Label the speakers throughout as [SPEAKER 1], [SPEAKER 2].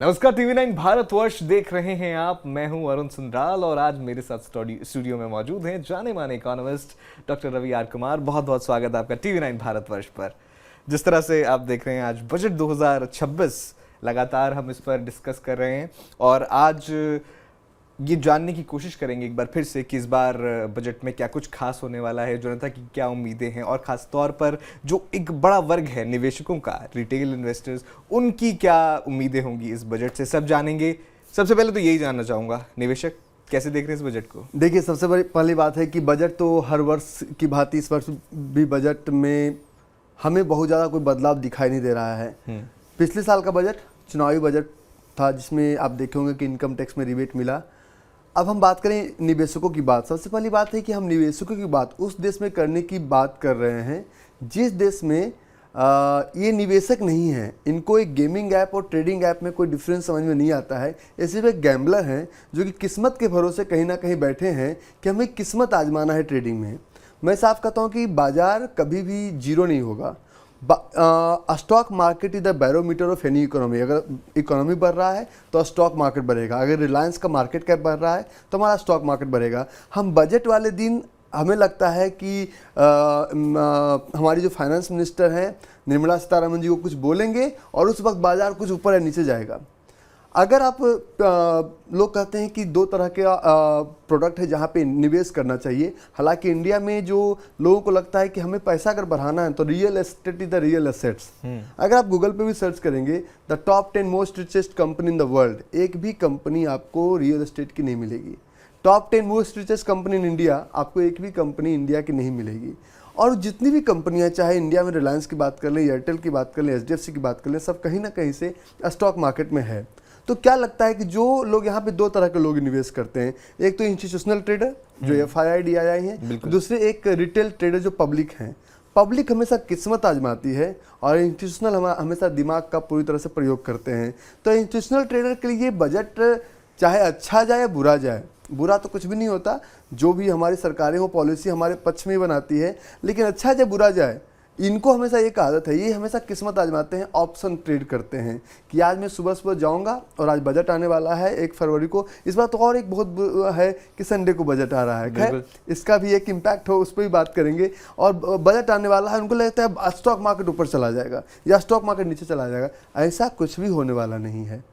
[SPEAKER 1] नमस्कार, टीवी 9 भारतवर्ष देख रहे हैं आप। मैं हूं अरुण सुंदराल और आज मेरे साथ स्टूडियो में मौजूद हैं जाने माने economist doctor Ravi R Kumar. बहुत बहुत स्वागत है आपका टीवी 9 भारतवर्ष पर। जिस तरह से आप देख रहे हैं, आज बजट 2026 लगातार हम इस पर डिस्कस कर रहे हैं और आज ये जानने की कोशिश करेंगे एक बार फिर से कि इस बार बजट में क्या कुछ खास होने वाला है, जनता की क्या उम्मीदें हैं और ख़ास तौर पर जो एक बड़ा वर्ग है निवेशकों का, रिटेल इन्वेस्टर्स, उनकी क्या उम्मीदें होंगी इस बजट से, सब जानेंगे। सबसे पहले तो यही जानना चाहूँगा, निवेशक कैसे देख रहे हैं इस बजट को?
[SPEAKER 2] देखिए, सबसे बड़ी पहली बात है कि बजट तो हर वर्ष की भांति इस वर्ष भी बजट में हमें बहुत ज़्यादा कोई बदलाव दिखाई नहीं दे रहा है। पिछले साल का बजट चुनावी बजट था जिसमें आप देखे होंगे कि इनकम टैक्स में रिबेट मिला। अब हम बात करें निवेशकों की बात। सबसे पहली बात है कि हम निवेशकों की बात उस देश में करने की बात कर रहे हैं जिस देश में ये निवेशक नहीं है। इनको एक गेमिंग ऐप और ट्रेडिंग ऐप में कोई डिफरेंस समझ में नहीं आता है। ये सिर्फ एक गैम्बलर हैं जो कि किस्मत के भरोसे कहीं ना कहीं बैठे हैं कि हमें किस्मत आजमाना है ट्रेडिंग में। मैं साफ कहता हूँ कि बाजार कभी भी जीरो नहीं होगा। Stock market is the barometer of any economy. अगर इकोनॉमी बढ़ रहा है तो स्टॉक मार्केट बढ़ेगा। अगर रिलायंस का मार्केट कैप बढ़ रहा है तो हमारा स्टॉक मार्केट बढ़ेगा। हम बजट वाले दिन हमें लगता है कि हमारी जो फाइनेंस मिनिस्टर हैं निर्मला सीतारमण जी को कुछ बोलेंगे और उस वक्त बाजार कुछ ऊपर या नीचे जाएगा। अगर आप लोग कहते हैं कि दो तरह के प्रोडक्ट है जहाँ पे निवेश करना चाहिए। हालांकि इंडिया में जो लोगों को लगता है कि हमें पैसा अगर बढ़ाना है तो real estate is the real assets. अगर आप गूगल पे भी सर्च करेंगे the top 10 most richest company in the world, एक भी कंपनी आपको रियल एस्टेट की नहीं मिलेगी। Top 10 most richest company in India, आपको एक भी कंपनी इंडिया की नहीं मिलेगी। और जितनी भी कंपनियां, चाहे इंडिया में रिलायंस की बात कर लें, एयरटेल की बात कर लें, एचडीएफसी की बात कर लें, सब कहीं ना कहीं से स्टॉक मार्केट में है। तो क्या लगता है कि जो लोग यहाँ पे दो तरह के लोग निवेश करते हैं, एक तो इंस्टीट्यूशनल ट्रेडर जो FII हैं, दूसरे एक रिटेल ट्रेडर जो पब्लिक हैं। पब्लिक हमेशा किस्मत आजमाती है और इंस्टीट्यूशनल हमेशा दिमाग का पूरी तरह से प्रयोग करते हैं। तो इंस्टीट्यूशनल ट्रेडर के लिए बजट चाहे अच्छा जाए या बुरा जाए, बुरा तो कुछ भी नहीं होता, जो भी हमारी सरकारें हो पॉलिसी हमारे पक्ष में ही बनाती है, लेकिन अच्छा जाए बुरा जाए, इनको हमेशा एक आदत है, ये हमेशा किस्मत आजमाते हैं, ऑप्शन ट्रेड करते हैं कि आज मैं सुबह सुबह जाऊंगा और आज बजट आने वाला है 1 फरवरी को। इस बार तो और एक बहुत है कि संडे को बजट आ रहा है, खैर इसका भी एक इम्पैक्ट हो, उस पर भी बात करेंगे। और बजट आने वाला है, उनको लगता है स्टॉक मार्केट ऊपर चला जाएगा या स्टॉक मार्केट नीचे चला जाएगा। ऐसा कुछ भी होने वाला नहीं है।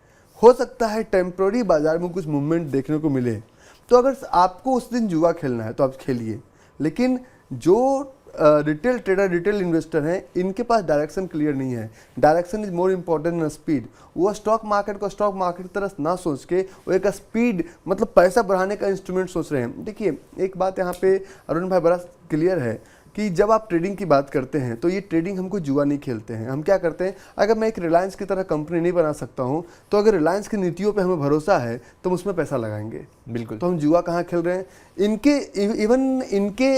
[SPEAKER 2] हो सकता है टेम्प्रोरी बाजार में कुछ मूवमेंट देखने को मिले, तो अगर आपको उस दिन जुआ खेलना है तो आप खेलिए, लेकिन जो रिटेल ट्रेडर, रिटेल इन्वेस्टर हैं, इनके पास डायरेक्शन क्लियर नहीं है। Direction is more important then speed. वो स्टॉक मार्केट को स्टॉक मार्केट की तरह ना सोच के वो एक स्पीड, मतलब पैसा बढ़ाने का इंस्ट्रूमेंट सोच रहे हैं। देखिए, एक बात यहाँ पे अरुण भाई बड़ा क्लियर है कि जब आप ट्रेडिंग की बात करते हैं तो ये ट्रेडिंग हमको जुआ नहीं खेलते हैं। हम क्या करते हैं, अगर मैं एक रिलायंस की तरह कंपनी नहीं बना सकता हूँ तो अगर रिलायंस की नीतियों पे हमें भरोसा है तो हम उसमें पैसा लगाएंगे।
[SPEAKER 1] बिल्कुल।
[SPEAKER 2] तो हम जुआ कहाँ खेल रहे हैं? इनके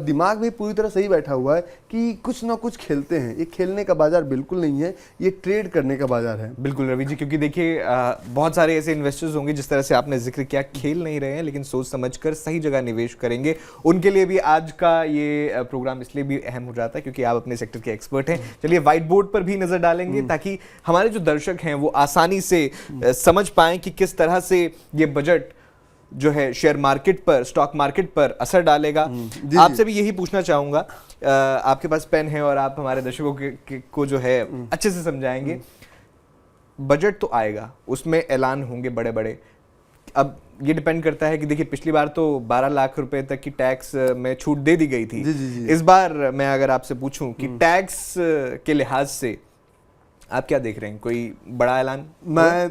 [SPEAKER 2] दिमाग में पूरी तरह सही बैठा हुआ है कि कुछ ना कुछ खेलते हैं। ये खेलने का बाजार बिल्कुल नहीं है, ये ट्रेड करने का बाजार है।
[SPEAKER 1] बिल्कुल रवि जी, क्योंकि देखिए बहुत सारे ऐसे इन्वेस्टर्स होंगे जिस तरह से आपने जिक्र किया, खेल नहीं रहे हैं लेकिन सोच समझकर सही जगह निवेश करेंगे। उनके लिए भी आज का ये प्रोग्राम इसलिए भी अहम हो जाता है क्योंकि आप अपने सेक्टर के एक्सपर्ट हैं। चलिए व्हाइट बोर्ड पर भी नजर डालेंगे ताकि हमारे जो दर्शक हैं वो आसानी से समझ पाएं कि किस तरह से ये बजट जो है शेयर मार्केट पर, स्टॉक मार्केट पर असर डालेगा। आपसे भी यही पूछना चाहूंगा, आपके पास पेन है और आप हमारे दर्शकों को जो है अच्छे से समझाएंगे। बजट तो आएगा, उसमें ऐलान होंगे बड़े बड़े। अब ये डिपेंड करता है कि देखिए, पिछली बार तो 12 लाख रुपए तक की टैक्स में छूट दे दी गई थी।
[SPEAKER 2] जी।
[SPEAKER 1] इस बार मैं अगर आपसे पूछूं कि टैक्स के लिहाज से आप क्या देख रहे हैं, कोई बड़ा ऐलान?
[SPEAKER 2] मैं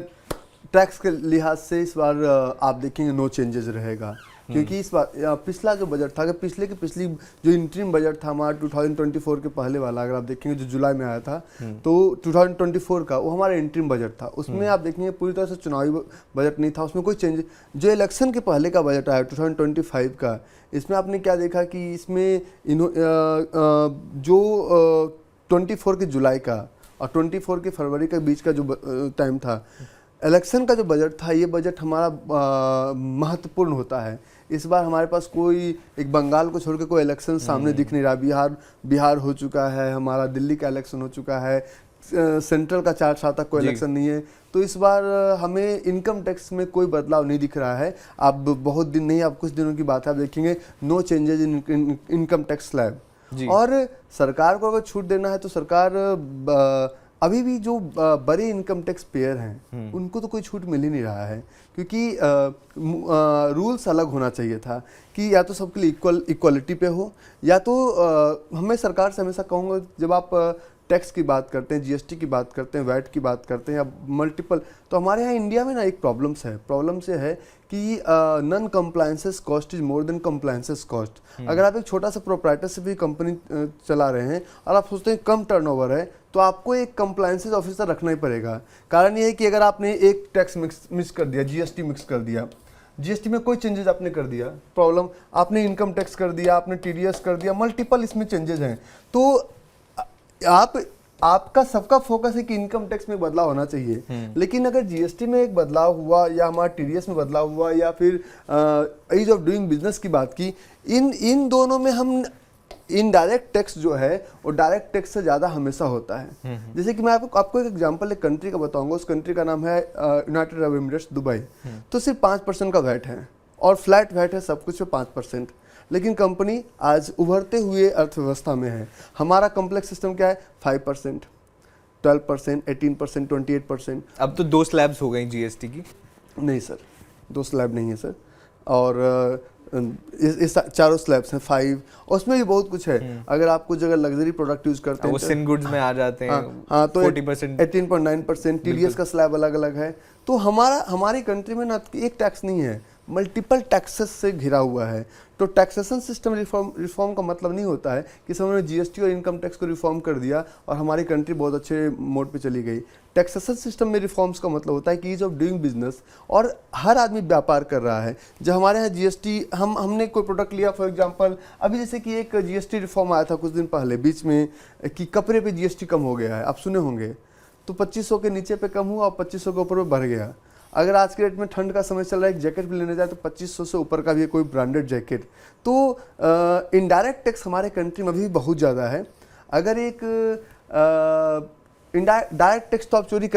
[SPEAKER 2] टैक्स के लिहाज से इस बार आप देखेंगे नो चेंजेस रहेगा, क्योंकि इस बार पिछला जो बजट था, अगर पिछली जो इंटरिम बजट था हमारा 2024 के पहले वाला, अगर आप देखेंगे जो जुलाई में आया था, तो 2024 का वो हमारा इंटरिम बजट था। उसमें आप देखेंगे पूरी तरह से चुनावी बजट नहीं था, उसमें कोई चेंज। जो इलेक्शन के पहले का बजट आया 2025 का, इसमें आपने क्या देखा कि इसमें जो 24 के जुलाई का और 24 के फरवरी के बीच का जो टाइम था, इलेक्शन का जो बजट था, ये बजट हमारा महत्वपूर्ण होता है। इस बार हमारे पास कोई एक बंगाल को छोड़ के कोई इलेक्शन सामने दिख नहीं रहा। बिहार हो चुका है, हमारा दिल्ली का इलेक्शन हो चुका है, सेंट्रल का 4 साल तक कोई इलेक्शन नहीं है, तो इस बार हमें इनकम टैक्स में कोई बदलाव नहीं दिख रहा है। अब बहुत दिन नहीं, अब कुछ दिनों की बात है, आप देखेंगे no changes in income tax slab. और सरकार को अगर छूट देना है तो सरकार अभी भी जो बड़े इनकम टैक्स पेयर हैं उनको तो कोई छूट मिल ही नहीं रहा है, क्योंकि रूल्स अलग होना चाहिए था कि या तो सबके लिए इक्वलिटी पे हो, या तो मैं सरकार से हमेशा कहूँगा जब आप टैक्स की बात करते हैं, जीएसटी की बात करते हैं, वैट की बात करते हैं या मल्टीपल, तो हमारे यहाँ इंडिया में ना एक प्रॉब्लम से है कि non compliances cost is more than compliances cost. अगर आप एक छोटा सा प्रोप्राइटरशिप भी कंपनी चला रहे हैं और आप सोचते हैं कम टर्नओवर है, तो आपको एक कंप्लायंसेस ऑफिसर रखना ही पड़ेगा। कारण ये है कि अगर आपने एक टैक्स मिक्स कर दिया, जीएसटी मिक्स कर दिया, जीएसटी में कोई चेंजेस आपने कर दिया, प्रॉब्लम, आपने इनकम टैक्स कर दिया, आपने टीडीएस कर दिया, मल्टीपल इसमें चेंजेस हैं, तो आपका सबका फोकस है कि इनकम टैक्स में बदलाव होना चाहिए। लेकिन अगर जीएसटी में एक बदलाव हुआ या हमारा टीडीएस में बदलाव हुआ या फिर ईज ऑफ डूइंग बिजनेस की बात की, इन दोनों में हम इनडायरेक्ट टैक्स जो है वो डायरेक्ट टैक्स से ज़्यादा हमेशा होता है। जैसे कि मैं आपको एक एग्जांपल एक कंट्री का बताऊंगा, उस कंट्री का नाम है यूनाइटेड अरब एमिरेट्स, दुबई। तो सिर्फ 5% का वैट है और फ्लैट वैट है सब कुछ पे 5%। लेकिन कंपनी आज उभरते हुए अर्थव्यवस्था में है। हमारा कॉम्प्लेक्स सिस्टम क्या है? 5%, 12%, 18%, 28%।
[SPEAKER 1] अब तो 2 स्लैब्स हो गई जीएसटी की।
[SPEAKER 2] नहीं सर, 2 स्लैब नहीं है सर, और इस चारों स्लैब्स हैं 5, उसमें भी बहुत कुछ है। अगर आप कुछ अगर लग्जरी प्रोडक्ट यूज करते हैं
[SPEAKER 1] वो सिन गुड्स में आ जाते हैं।
[SPEAKER 2] हाँ, तो
[SPEAKER 1] 40%,
[SPEAKER 2] 18.9%, टीडीएस का स्लैब अलग अलग है। तो हमारी कंट्री में ना एक टैक्स नहीं है, मल्टीपल टैक्सेस से घिरा हुआ है। तो टैक्सेशन सिस्टम रिफॉर्म का मतलब नहीं होता है कि सब ने जीएसटी और इनकम टैक्स को रिफॉर्म कर दिया और हमारी कंट्री बहुत अच्छे मोड पे चली गई। टैक्सेशन सिस्टम में रिफॉर्म्स का मतलब होता है कि ईज ऑफ डूइंग बिजनेस, और हर आदमी व्यापार कर रहा है। जब हमारे यहाँ जीएसटी, हमने कोई प्रोडक्ट लिया, फॉर एग्जांपल अभी जैसे कि एक जीएसटी रिफॉर्म आया था कुछ दिन पहले बीच में कि कपड़े पे जीएसटी कम हो गया है, आप सुने होंगे। तो 2500 के नीचे पे कम हुआ और 2500 के ऊपर बढ़ गया। अगर आज के रेट में ठंड का समय चल रहा है, एक जैकेट भी लेने जाए तो 2500 से ऊपर का भी है कोई ब्रांडेड जैकेट। तो इनडायरेक्ट टैक्स हमारे कंट्री में भी बहुत ज़्यादा है। अगर एक डायरेक्ट टैक्स तो आप चोरी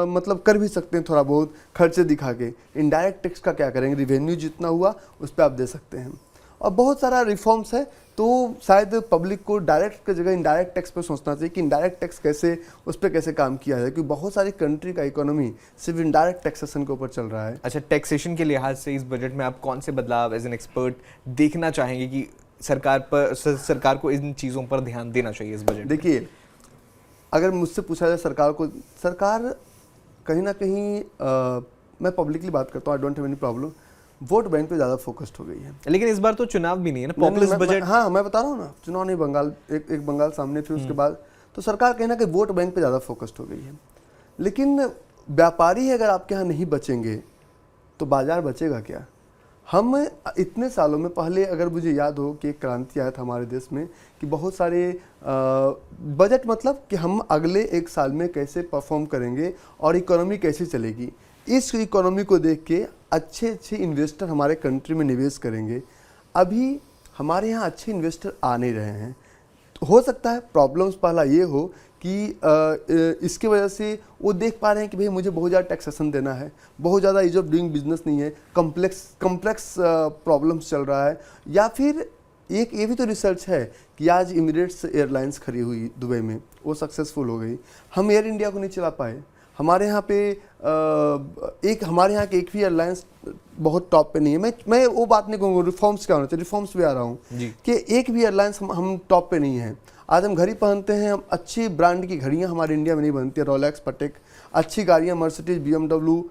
[SPEAKER 2] मतलब कर भी सकते हैं थोड़ा बहुत खर्चे दिखा के। इनडायरेक्ट टैक्स का क्या करेंगे? रिवेन्यू जितना हुआ उस पर आप दे सकते हैं। और बहुत सारा रिफॉर्म्स है, तो शायद पब्लिक को डायरेक्ट की जगह इनडायरेक्ट टैक्स पे सोचना चाहिए कि इनडायरेक्ट टैक्स कैसे, उस पर कैसे काम किया जाए, क्योंकि बहुत सारी कंट्री का इकोनॉमी सिर्फ इनडायरेक्ट टैक्सेशन के ऊपर चल रहा है।
[SPEAKER 1] अच्छा, टैक्सेशन के लिहाज से इस बजट में आप कौन से बदलाव एज एन एक्सपर्ट देखना चाहेंगे कि सरकार को इन चीज़ों पर ध्यान देना चाहिए इस बजट?
[SPEAKER 2] देखिए, अगर मुझसे पूछा जाए सरकार कहीं ना कहीं मैं पब्लिकली बात करता हूँ, I don't have any problem, vote bank पे ज़्यादा फोकस्ड हो गई है।
[SPEAKER 1] लेकिन इस बार तो चुनाव भी नहीं है ना, पॉपुलिस्ट बजट।
[SPEAKER 2] हाँ, मैं बता रहा हूँ ना, चुनाव नहीं, बंगाल एक बंगाल सामने, फिर उसके बाद तो सरकार कहीं ना कहीं वोट बैंक पे ज़्यादा फोकस्ड हो गई है। लेकिन व्यापारी अगर आपके यहाँ नहीं बचेंगे तो बाजार बचेगा क्या? हम इतने सालों में, पहले अगर मुझे याद हो कि एक क्रांति आया था हमारे देश में कि बहुत सारे बजट, मतलब कि हम अगले 1 साल में कैसे परफॉर्म करेंगे और इकोनॉमी कैसे चलेगी, इस इकोनॉमी को देख के अच्छे इन्वेस्टर हमारे कंट्री में निवेश करेंगे। अभी हमारे यहाँ अच्छे इन्वेस्टर आ नहीं रहे हैं। हो सकता है प्रॉब्लम्स पहला ये हो कि इसके वजह से वो देख पा रहे हैं कि भाई मुझे बहुत ज़्यादा टैक्सेशन देना है, बहुत ज़्यादा ईज ऑफ डूइंग बिजनेस नहीं है, कम्प्लेक्स प्रॉब्लम्स चल रहा है। या फिर एक ये भी तो रिसर्च है कि आज इमिरेट्स एयरलाइंस खड़ी हुई दुबई में, वो सक्सेसफुल हो गई, हम एयर इंडिया को नहीं चला पाए। हमारे यहाँ पे हमारे यहाँ के एक भी एयरलाइंस बहुत टॉप पे नहीं है। मैं वो बात नहीं कहूँगा रिफॉर्म्स क्या होना चाहिए, रिफॉर्म्स भी आ रहा हूँ कि एक भी एयरलाइंस हम टॉप पे नहीं है। आज हम घड़ी पहनते हैं, हम अच्छी ब्रांड की घड़ियाँ हमारे इंडिया में नहीं बनती है, रोलेक्स, पटेक, अच्छी गाड़ियाँ मर्सिडीज, BMW,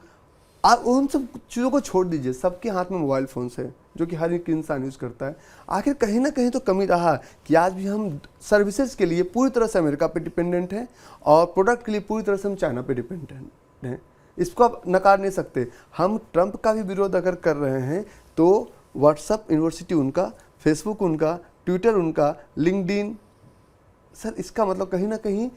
[SPEAKER 2] आप उन सब चीज़ों को छोड़ दीजिए, सबके हाथ में मोबाइल फ़ोन्स है जो कि हर एक इंसान यूज़ करता है। आखिर कहीं ना कहीं तो कमी रहा कि आज भी हम सर्विसेज के लिए पूरी तरह से अमेरिका पे डिपेंडेंट हैं और प्रोडक्ट के लिए पूरी तरह से हम चाइना पे डिपेंडेंट हैं। इसको आप नकार नहीं सकते। हम ट्रंप का भी विरोध अगर कर रहे हैं तो व्हाट्सएप यूनिवर्सिटी उनका, फेसबुक उनका, ट्विटर उनका, लिंक्डइन, सर इसका मतलब कहीं ना कहीं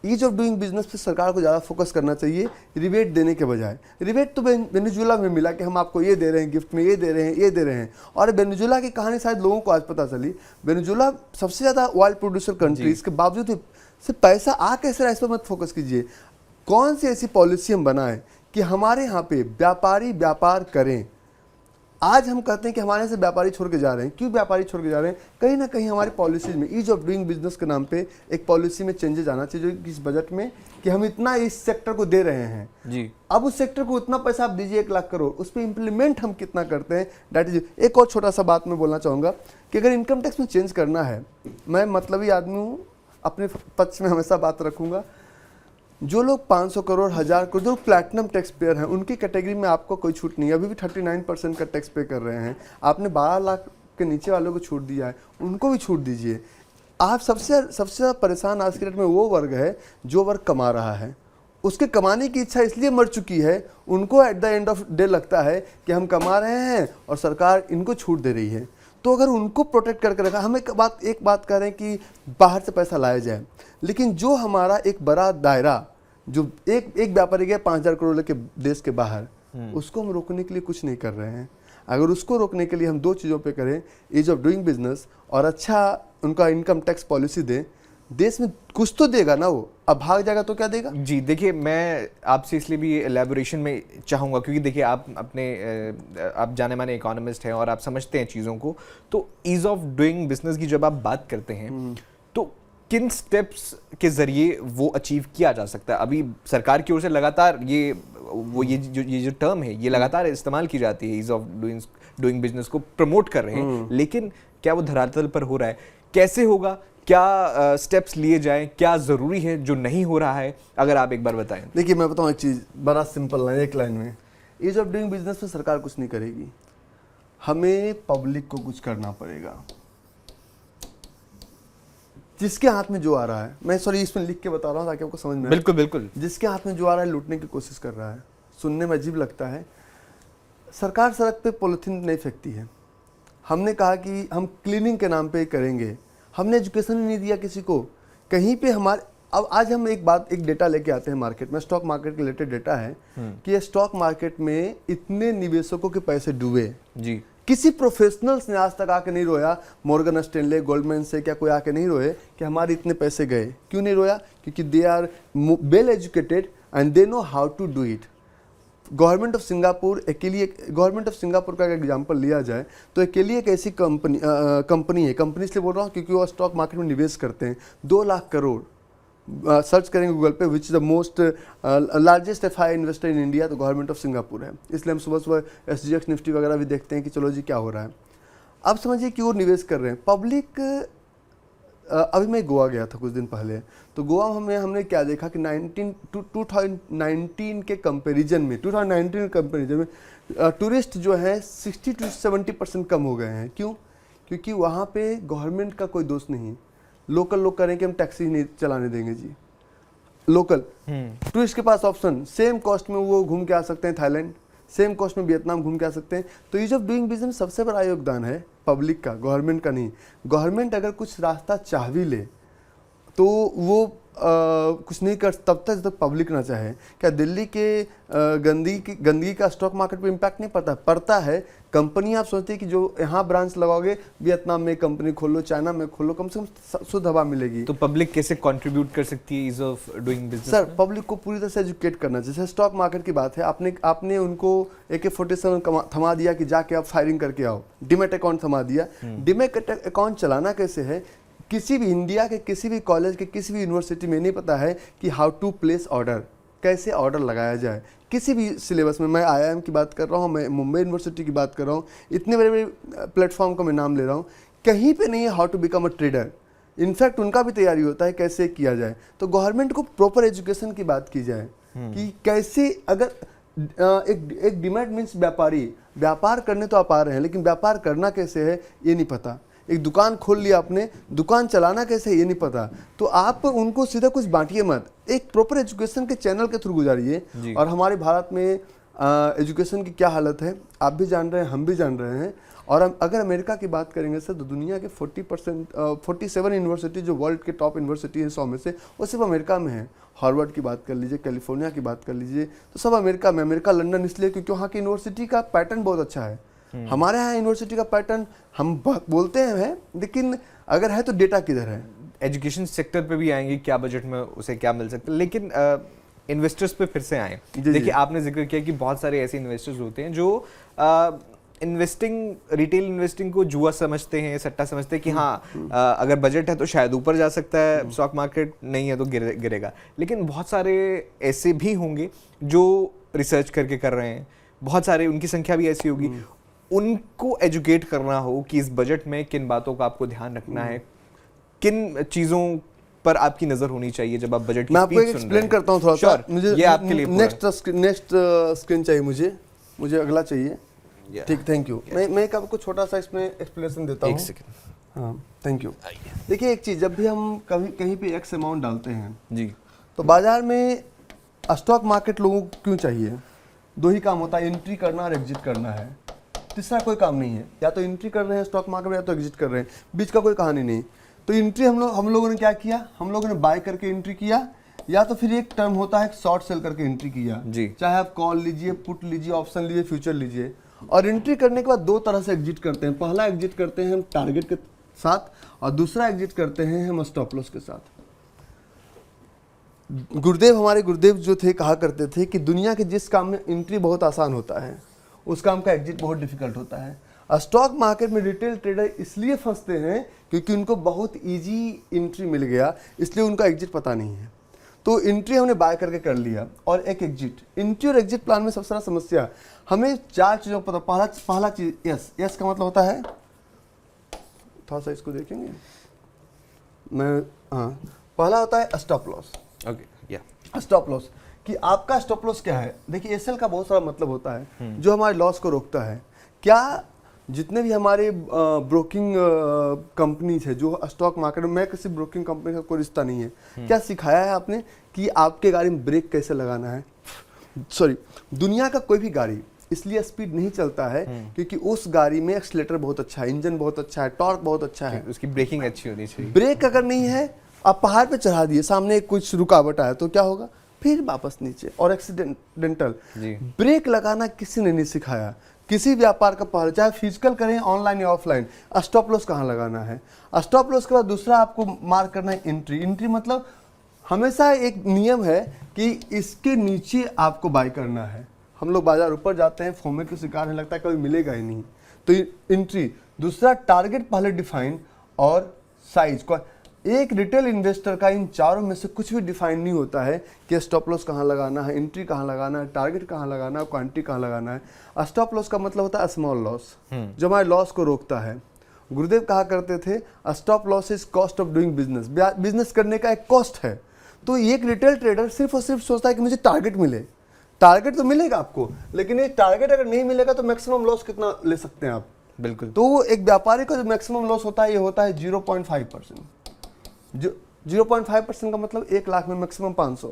[SPEAKER 2] ईज ऑफ डूइंग बिजनेस पे सरकार को ज़्यादा फोकस करना चाहिए, रिबेट देने के बजाय। रिबेट तो वेनेजुएला में मिला कि हम आपको ये दे रहे हैं गिफ्ट में, ये दे रहे हैं। और वेनेजुएला की कहानी शायद लोगों को आज पता चली। वेनेजुएला सबसे ज़्यादा ऑयल प्रोड्यूसर कंट्री, इसके बावजूद सिर्फ पैसा आ कैसे रहा है इस पर मत फोकस कीजिए। कौन सी ऐसी पॉलिसी हम बनाएं कि हमारे यहाँ पे व्यापारी व्यापार करें। आज हम कहते हैं कि हमारे से व्यापारी छोड़ के जा रहे हैं। क्यों व्यापारी छोड़ के जा रहे हैं? कहीं ना कहीं हमारी पॉलिसीज में ईज ऑफ डूइंग बिजनेस के नाम पे एक पॉलिसी में चेंजेस आना चाहिए जो इस बजट में, कि हम इतना इस सेक्टर को दे रहे हैं
[SPEAKER 1] जी।
[SPEAKER 2] अब उस सेक्टर को उतना पैसा आप दीजिए 1 लाख करोड़, उस पर इंप्लीमेंट हम कितना करते हैं, दैट इज। एक और छोटा सा बात मैं बोलना चाहूँगा कि अगर इनकम टैक्स में चेंज करना है, मैं मतलबी आदमी हूँ, अपने पक्ष में हमेशा बात रखूँगा। जो लोग 500 करोड़ 1000 करोड़ जो प्लैटिनम टैक्स पेयर हैं उनकी कैटेगरी में आपको कोई छूट नहीं है। अभी भी 39% का टैक्स पे कर रहे हैं। आपने 12 लाख के नीचे वालों को छूट दिया है, उनको भी छूट दीजिए। आप सबसे ज़्यादा परेशान आज के डेट में वो वर्ग है जो वर्ग कमा रहा है, उसके कमाने की इच्छा इसलिए मर चुकी है, उनको at the end of day लगता है कि हम कमा रहे हैं और सरकार इनको छूट दे रही है। तो अगर उनको प्रोटेक्ट करके रखा, हम एक बात कर रहे हैं कि बाहर से पैसा लाया जाए, लेकिन जो हमारा एक बड़ा दायरा, जो एक व्यापारी गया 5000 करोड़ लेके देश के बाहर, उसको हम रोकने के लिए कुछ नहीं कर रहे हैं। अगर उसको रोकने के लिए हम 2 चीज़ों पे करें, ईज ऑफ डूइंग बिजनेस और अच्छा उनका इनकम टैक्स पॉलिसी दें, देश में कुछ तो देगा ना। वो अब भाग जाएगा तो क्या देगा?
[SPEAKER 1] जी देखिए, मैं आपसे इसलिए भी एलैबोरेशन में चाहूँगा क्योंकि देखिए आप जाने माने इकोनॉमिस्ट हैं और आप समझते हैं चीज़ों को। तो ईज ऑफ डूइंग बिजनेस की जब आप बात करते हैं तो किन स्टेप्स के जरिए वो अचीव किया जा सकता है? अभी सरकार की ओर से लगातार ये जो टर्म है ये लगातार इस्तेमाल की जाती है, ईज ऑफ डूइंग बिजनेस को प्रमोट कर रहे हैं, लेकिन क्या वो धरातल पर हो रहा है? कैसे होगा? क्या स्टेप्स लिए जाएं? क्या ज़रूरी है जो नहीं हो रहा है? अगर आप एक बार बताएं।
[SPEAKER 2] देखिए मैं बताऊं एक चीज़, बड़ा सिंपल लाइन, एक लाइन में, ईज ऑफ डूइंग बिजनेस में सरकार कुछ नहीं करेगी, हमें पब्लिक को कुछ करना पड़ेगा। जिसके हाथ में जो आ रहा है, मैं सॉरी इसमें लिख के बता रहा हूँ ताकि आपको समझ में आए।
[SPEAKER 1] बिल्कुल बिल्कुल।
[SPEAKER 2] जिसके हाथ में जो आ रहा है लूटने की कोशिश कर रहा है। सुनने में अजीब लगता है, सरकार सड़क पे पॉलिथीन नहीं फेंकती है। हमने कहा कि हम क्लीनिंग के नाम पे करेंगे, हमने एजुकेशन नहीं दिया किसी को कहीं पे। हमारे अब आज हम एक डेटा लेके आते हैं मार्केट में, स्टॉक मार्केट के रिलेटेड डेटा है कि ये स्टॉक मार्केट में इतने निवेशकों के पैसे डूबे जी। किसी प्रोफेशनल्स ने आज तक आके नहीं रोया, मॉर्गन स्टैनले, गोल्डमैन से क्या कोई आके नहीं रोए कि हमारे इतने पैसे गए। क्यों नहीं रोया? क्योंकि they are well educated and they know how to do it. Government of Singapore का अगर एग्जांपल लिया जाए तो अकेली एक ऐसी कंपनी है, कंपनी इसलिए बोल रहा हूँ क्योंकि वो स्टॉक मार्केट में निवेश करते हैं 2 लाख करोड़। सर्च करेंगे गूगल पे which is the most largest FI investor in India, तो गवर्नमेंट ऑफ सिंगापुर है। इसलिए हम सुबह सुबह SGX निफ्टी वगैरह भी देखते हैं कि चलो जी क्या हो रहा है। अब समझिए कि वो निवेश कर रहे हैं पब्लिक। अभी मैं गोवा गया था कुछ दिन पहले, तो गोवा में हमने क्या देखा कि 2019 के कंपैरिजन में टूरिस्ट जो है 60 to 70% कम हो गए हैं। क्यों? क्योंकि वहाँ पे गवर्नमेंट का कोई दोष नहीं है। लोकल लोग करें कि हम टैक्सी नहीं चलाने देंगे जी। लोकल टूरिस्ट के पास ऑप्शन, सेम कॉस्ट में वो घूम के आ सकते हैं थाईलैंड, सेम कॉस्ट में वियतनाम घूम के आ सकते हैं। तो ईज ऑफ डूइंग बिजनेस सबसे बड़ा योगदान है पब्लिक का, गवर्नमेंट का नहीं। गवर्नमेंट अगर कुछ रास्ता चाह भी ले तो वो कुछ नहीं कर तब तक जब तक पब्लिक ना चाहे। क्या दिल्ली के गंदगी का स्टॉक मार्केट पे इम्पैक्ट नहीं पड़ता है। कंपनी आप सोचते हैं कि जो यहाँ ब्रांच लगाओगे, वियतनाम में कंपनी खोलो, चाइना में खोलो, कम से कम शुद्ध हवा मिलेगी।
[SPEAKER 1] तो पब्लिक कैसे कंट्रीब्यूट कर सकती है ease of doing business?
[SPEAKER 2] Sir public को पूरी तरह से एजुकेट करना चाहिए। जैसे स्टॉक मार्केट की बात है, आपने उनको AK-47 थमा दिया कि जाके आप फायरिंग करके आओ, डीमैट अकाउंट थमा दिया। डीमैट अकाउंट चलाना कैसे है, किसी भी इंडिया के किसी भी कॉलेज के किसी भी यूनिवर्सिटी में नहीं पता है कि हाउ टू प्लेस ऑर्डर, कैसे ऑर्डर लगाया जाए। किसी भी सिलेबस में, मैं IIM की बात कर रहा हूँ, मैं मुंबई यूनिवर्सिटी की बात कर रहा हूँ, इतने बड़े बड़े प्लेटफॉर्म का मैं नाम ले रहा हूँ, कहीं पे नहीं है how to become a trader. In fact उनका भी तैयारी होता है कैसे किया जाए। तो गवर्नमेंट को प्रॉपर एजुकेशन की बात की जाए कि कैसे, अगर एक डिमैट मीन्स व्यापार करने तो आप आ रहे हैं, लेकिन व्यापार करना कैसे है ये नहीं पता। एक दुकान खोल लिया आपने, दुकान चलाना कैसे है ये नहीं पता, तो आप उनको सीधा कुछ बांटिए मत, एक प्रॉपर एजुकेशन के चैनल के थ्रू गुजारिए। और हमारे भारत में एजुकेशन की क्या हालत है आप भी जान रहे हैं, हम भी जान रहे हैं। और हम अगर अमेरिका की बात करेंगे सर, तो दुनिया के 47 यूनिवर्सिटी जो वर्ल्ड के टॉप यूनिवर्सिटी है 100 में से, वो सिर्फ अमेरिका में है। हार्वर्ड की बात कर लीजिए, कैलिफोर्निया की बात कर लीजिए, तो सब अमेरिका में। अमेरिका, लंदन इसलिए क्योंकि वहाँ की यूनिवर्सिटी का पैटर्न बहुत अच्छा है। हमारे यहाँ यूनिवर्सिटी का पैटर्न हम बोलते हैं, लेकिन अगर है तो डेटा किधर है?
[SPEAKER 1] एजुकेशन सेक्टर पे भी आएंगे, क्या बजट में उसे क्या मिल सकता है, लेकिन इन्वेस्टर्स पे फिर से आए। देखिए आपने जिक्र किया कि बहुत सारे ऐसे इन्वेस्टर्स होते हैं जो इन्वेस्टिंग, रिटेल इन्वेस्टिंग को जुआ समझते हैं, सट्टा समझते हैं कि हाँ अगर बजट है तो शायद ऊपर जा सकता है स्टॉक मार्केट, नहीं है तो गिरेगा। लेकिन बहुत सारे ऐसे भी होंगे जो रिसर्च करके कर रहे हैं, बहुत सारे, उनकी संख्या भी ऐसी होगी, उनको एजुकेट करना हो कि इस बजट में किन बातों का आपको ध्यान रखना है, किन चीज़ों पर आपकी नजर होनी चाहिए जब आप बजट की
[SPEAKER 2] मैं आपको एक्सप्लेन करता हूँ थोड़ा सा। मुझे
[SPEAKER 1] ये आपके लिए
[SPEAKER 2] नेक्स्ट स्क्रीन चाहिए, मुझे अगला चाहिए। ठीक, थैंक यू। मैं एक आपको छोटा सा इसमें एक्सप्लेनेशन देता हूँ।
[SPEAKER 1] एक सेकंड।
[SPEAKER 2] हाँ, थैंक यू। देखिए एक चीज़, जब भी हम कहीं पे एक्स अमाउंट डालते हैं
[SPEAKER 1] जी,
[SPEAKER 2] तो बाजार में स्टॉक मार्केट लोगों को क्यों चाहिए? दो ही काम होता है, एंट्री करना और एग्जिट करना है। तीसरा कोई काम नहीं है। या तो एंट्री कर रहे हैं स्टॉक मार्केट में या तो एग्जिट कर रहे हैं, बीच का कोई कहानी नहीं। तो एंट्री हम लोगों ने क्या किया, हम लोगों ने बाय करके एंट्री किया, या तो फिर एक टर्म होता है शॉर्ट सेल करके एंट्री किया
[SPEAKER 1] जी।
[SPEAKER 2] चाहे आप कॉल लीजिए, पुट लीजिए, ऑप्शन लीजिए, फ्यूचर लीजिए। और एंट्री करने के बाद दो तरह से एग्जिट करते हैं। पहला एग्जिट करते हैं हम टारगेट के साथ और दूसरा एग्जिट करते हैं हम स्टॉप लॉस के साथ। हमारे गुरुदेव जो थे कहा करते थे कि दुनिया के जिस काम में एंट्री बहुत आसान होता है उस काम का एग्जिट बहुत डिफिकल्ट होता है। स्टॉक मार्केट में रिटेल ट्रेडर इसलिए फंसते हैं क्योंकि उनको बहुत इजी एंट्री मिल गया, इसलिए उनका एग्जिट पता नहीं है। तो एंट्री हमने बाय करके कर लिया और एक एग्जिट। एंट्री और एग्जिट प्लान में सबसे बड़ा समस्या, हमें चार चीज़ों को पता। पहला चीज यस का मतलब होता है, थोड़ा सा इसको देखेंगे हाँ, पहला होता है स्टॉप लॉस।
[SPEAKER 1] ओके, या
[SPEAKER 2] स्टॉप लॉस कि आपका स्टॉप लॉस क्या है। देखिए एसएल का बहुत सारा मतलब होता है जो हमारे लॉस को रोकता है। क्या जितने भी हमारे ब्रोकिंग कंपनीज है जो स्टॉक मार्केट में, मैं किसी ब्रोकिंग कंपनी का कोई रिश्ता नहीं है, क्या सिखाया है आपने कि आपके गाड़ी में ब्रेक कैसे लगाना है? सॉरी, दुनिया का कोई भी गाड़ी इसलिए स्पीड नहीं चलता है क्योंकि उस गाड़ी में एक्सीलरेटर बहुत अच्छा है, इंजन बहुत अच्छा है, टॉर्क बहुत अच्छा है,
[SPEAKER 1] उसकी ब्रेकिंग अच्छी होनी चाहिए।
[SPEAKER 2] ब्रेक अगर नहीं है, आप पहाड़ पे चढ़ा दिए, सामने कुछ रुकावट आया तो क्या होगा? फिर वापस नीचे। और एक्सीडेंटल ब्रेक लगाना किसी ने नहीं सिखाया। किसी व्यापार का पहले, चाहे फिजिकल करें, ऑनलाइन या ऑफलाइन, स्टॉप लॉस कहाँ लगाना है। स्टॉप लॉस के बाद दूसरा आपको मार्क करना है एंट्री। एंट्री मतलब हमेशा एक नियम है कि इसके नीचे आपको बाय करना है। हम लोग बाजार ऊपर जाते हैं, फोमे के शिकार है, लगता है कभी मिलेगा ही नहीं, तो एंट्री। दूसरा टारगेट पहले डिफाइन और साइज को। एक रिटेल इन्वेस्टर का इन चारों में से कुछ भी डिफाइन नहीं होता है कि स्टॉप लॉस कहाँ लगाना है, एंट्री कहाँ लगाना है, टारगेट कहाँ लगाना है, क्वांटिटी कहाँ लगाना है। स्टॉप लॉस का मतलब होता है स्मॉल लॉस, जो हमारे लॉस को रोकता है। गुरुदेव कहा करते थे stop loss is cost of doing business. Business करने का एक कॉस्ट है। तो एक रिटेल ट्रेडर सिर्फ और सिर्फ सोचता है कि मुझे टारगेट मिले। टारगेट तो मिलेगा आपको, लेकिन ये टारगेट अगर नहीं मिलेगा तो मैक्सिमम लॉस कितना ले सकते हैं आप? बिल्कुल। तो एक व्यापारी का जो मैक्सिमम लॉस होता है ये होता है 0.5%। 0.5% का मतलब 1 लाख में मैक्सिमम 500।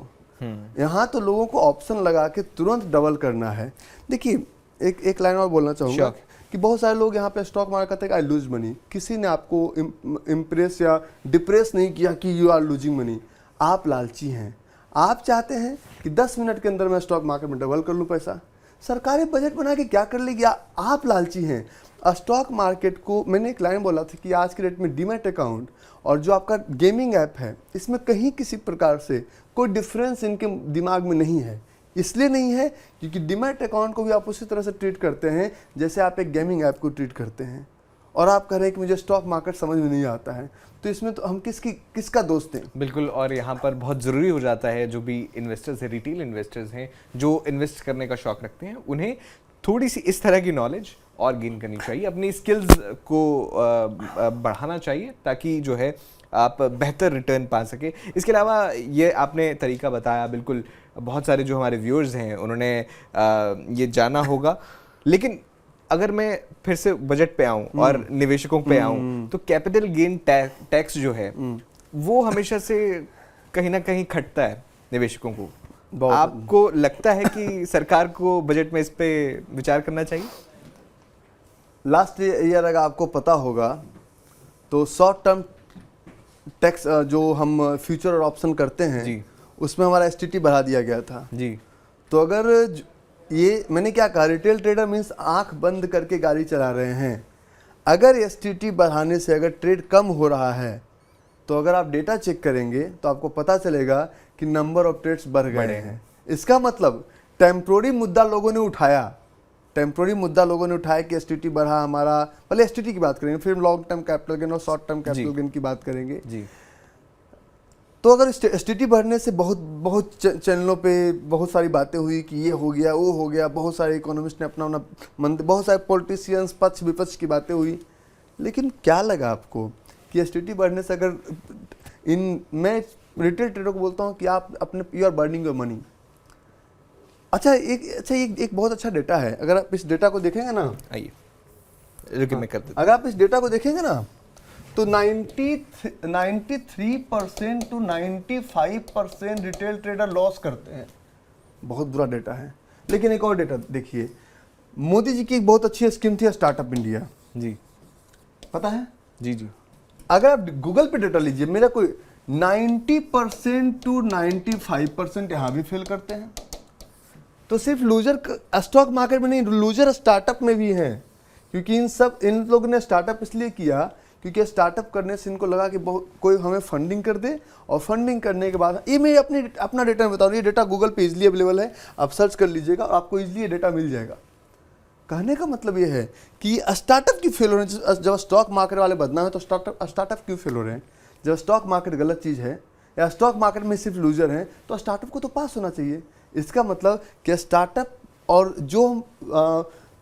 [SPEAKER 2] यहाँ तो लोगों को ऑप्शन लगा के तुरंत डबल करना है। देखिए एक लाइन और बोलना चाहूँगा कि बहुत सारे लोग यहाँ पे स्टॉक मार्केट करते हैं आई लूज मनी। किसी ने आपको इम्प्रेस या डिप्रेस नहीं किया कि यू आर लूजिंग मनी। आप लालची हैं, आप चाहते हैं कि 10 मिनट के अंदर मैं स्टॉक मार्केट में डबल कर लूँ पैसा। सरकारें बजट बना के क्या कर लेगी? आप लालची हैं। स्टॉक मार्केट को मैंने एक लाइन बोला था कि आज के डेट में डीमैट अकाउंट और जो आपका गेमिंग ऐप है, इसमें कहीं किसी प्रकार से कोई डिफरेंस इनके दिमाग में नहीं है। इसलिए नहीं है क्योंकि डीमैट अकाउंट को भी आप उसी तरह से ट्रीट करते हैं जैसे आप एक गेमिंग ऐप को ट्रीट करते हैं। और आप कह रहे हैं कि मुझे स्टॉक मार्केट समझ में नहीं आता है, तो इसमें तो हम किसका दोस्त हैं?
[SPEAKER 1] बिल्कुल। और यहाँ पर बहुत ज़रूरी हो जाता है, जो भी इन्वेस्टर्स हैं, रिटेल इन्वेस्टर्स हैं, जो इन्वेस्ट करने का शौक रखते हैं, उन्हें थोड़ी सी इस तरह की नॉलेज और गेन करनी चाहिए, अपनी स्किल्स को बढ़ाना चाहिए ताकि जो है आप बेहतर रिटर्न पा सके। इसके अलावा ये आपने तरीका बताया, बिल्कुल बहुत सारे जो हमारे व्यूअर्स हैं उन्होंने ये जाना होगा। लेकिन अगर मैं फिर से बजट पे आऊं और निवेशकों पे आऊं, तो कैपिटल गेन टैक्स जो है वो हमेशा से कहीं ना कहीं खटता है निवेशकों को। आपको लगता है कि सरकार को बजट में इस पे विचार करना चाहिए?
[SPEAKER 2] लास्ट ईयर अगर आपको पता होगा तो शॉर्ट टर्म टैक्स जो हम फ्यूचर और ऑप्शन करते हैं जी, उसमें हमारा एसटीटी बढ़ा दिया गया था जी। तो अगर ये मैंने क्या कहा, रिटेल ट्रेडर मीन्स आंख बंद करके गाड़ी चला रहे हैं। अगर एसटीटी बढ़ाने से अगर ट्रेड कम हो रहा है तो अगर आप डेटा चेक करेंगे तो आपको पता चलेगा कि नंबर ऑफ ट्रेड्स बढ़ गए हैं। इसका मतलब टेम्प्रोरी मुद्दा लोगों ने उठाया, कि एसटीटी बढ़ा हमारा, पहले एसटीटी की बात करेंगे, फिर लॉन्ग टर्म कैपिटल गेन और शॉर्ट टर्म कैपिटल गेन की बात करेंगे जी। तो अगर एसटीटी बढ़ने से बहुत चैनलों पे बहुत सारी बातें हुई कि ये हो गया वो हो गया, बहुत सारे इकोनॉमिस्ट ने अपना बहुत सारे पॉलिटिशियंस पक्ष विपक्ष की बातें हुई, लेकिन क्या लगा आपको कि एसटीटी बढ़ने से अगर मैं रिटेल ट्रेडर को बोलता हूँ कि आप अपने you are burning your money. एक बहुत अच्छा डेटा है, अगर आप इस डेटा को देखेंगे ना,
[SPEAKER 1] आइए
[SPEAKER 2] अगर आप इस डेटा को देखेंगे ना तो 93% टू 95% रिटेल ट्रेडर लॉस करते हैं। बहुत बुरा डेटा है। लेकिन एक और डेटा देखिए, मोदी जी की एक बहुत अच्छी स्कीम थी स्टार्टअप इंडिया
[SPEAKER 1] जी,
[SPEAKER 2] पता है
[SPEAKER 1] जी।
[SPEAKER 2] अगर आप गूगल पे डेटा लीजिए, मेरा कोई 90% टू 95% यहाँ भी फेल करते हैं। तो सिर्फ लूजर स्टॉक मार्केट में नहीं, लूजर स्टार्टअप में भी हैं, क्योंकि इन लोगों ने स्टार्टअप इसलिए किया क्योंकि स्टार्टअप करने से इनको लगा कि कोई हमें फंडिंग कर दे, और फंडिंग करने के बाद ये मैं अपना डेटा बता रहा हूँ, ये डेटा गूगल पे इजीली अवेलेबल है, आप सर्च कर लीजिएगा और आपको इजीली ये डेटा मिल जाएगा। कहने का मतलब ये है कि स्टार्टअप क्यों फेल हो रहे हैं। जब स्टॉक मार्केट वाले बदनाम है तो स्टार्टअप क्यों फेल हो रहे हैं। जब स्टॉक मार्केट गलत चीज़ है या स्टॉक मार्केट में सिर्फ लूजर हैं तो स्टार्टअप को तो पास होना चाहिए। इसका मतलब कि स्टार्टअप और जो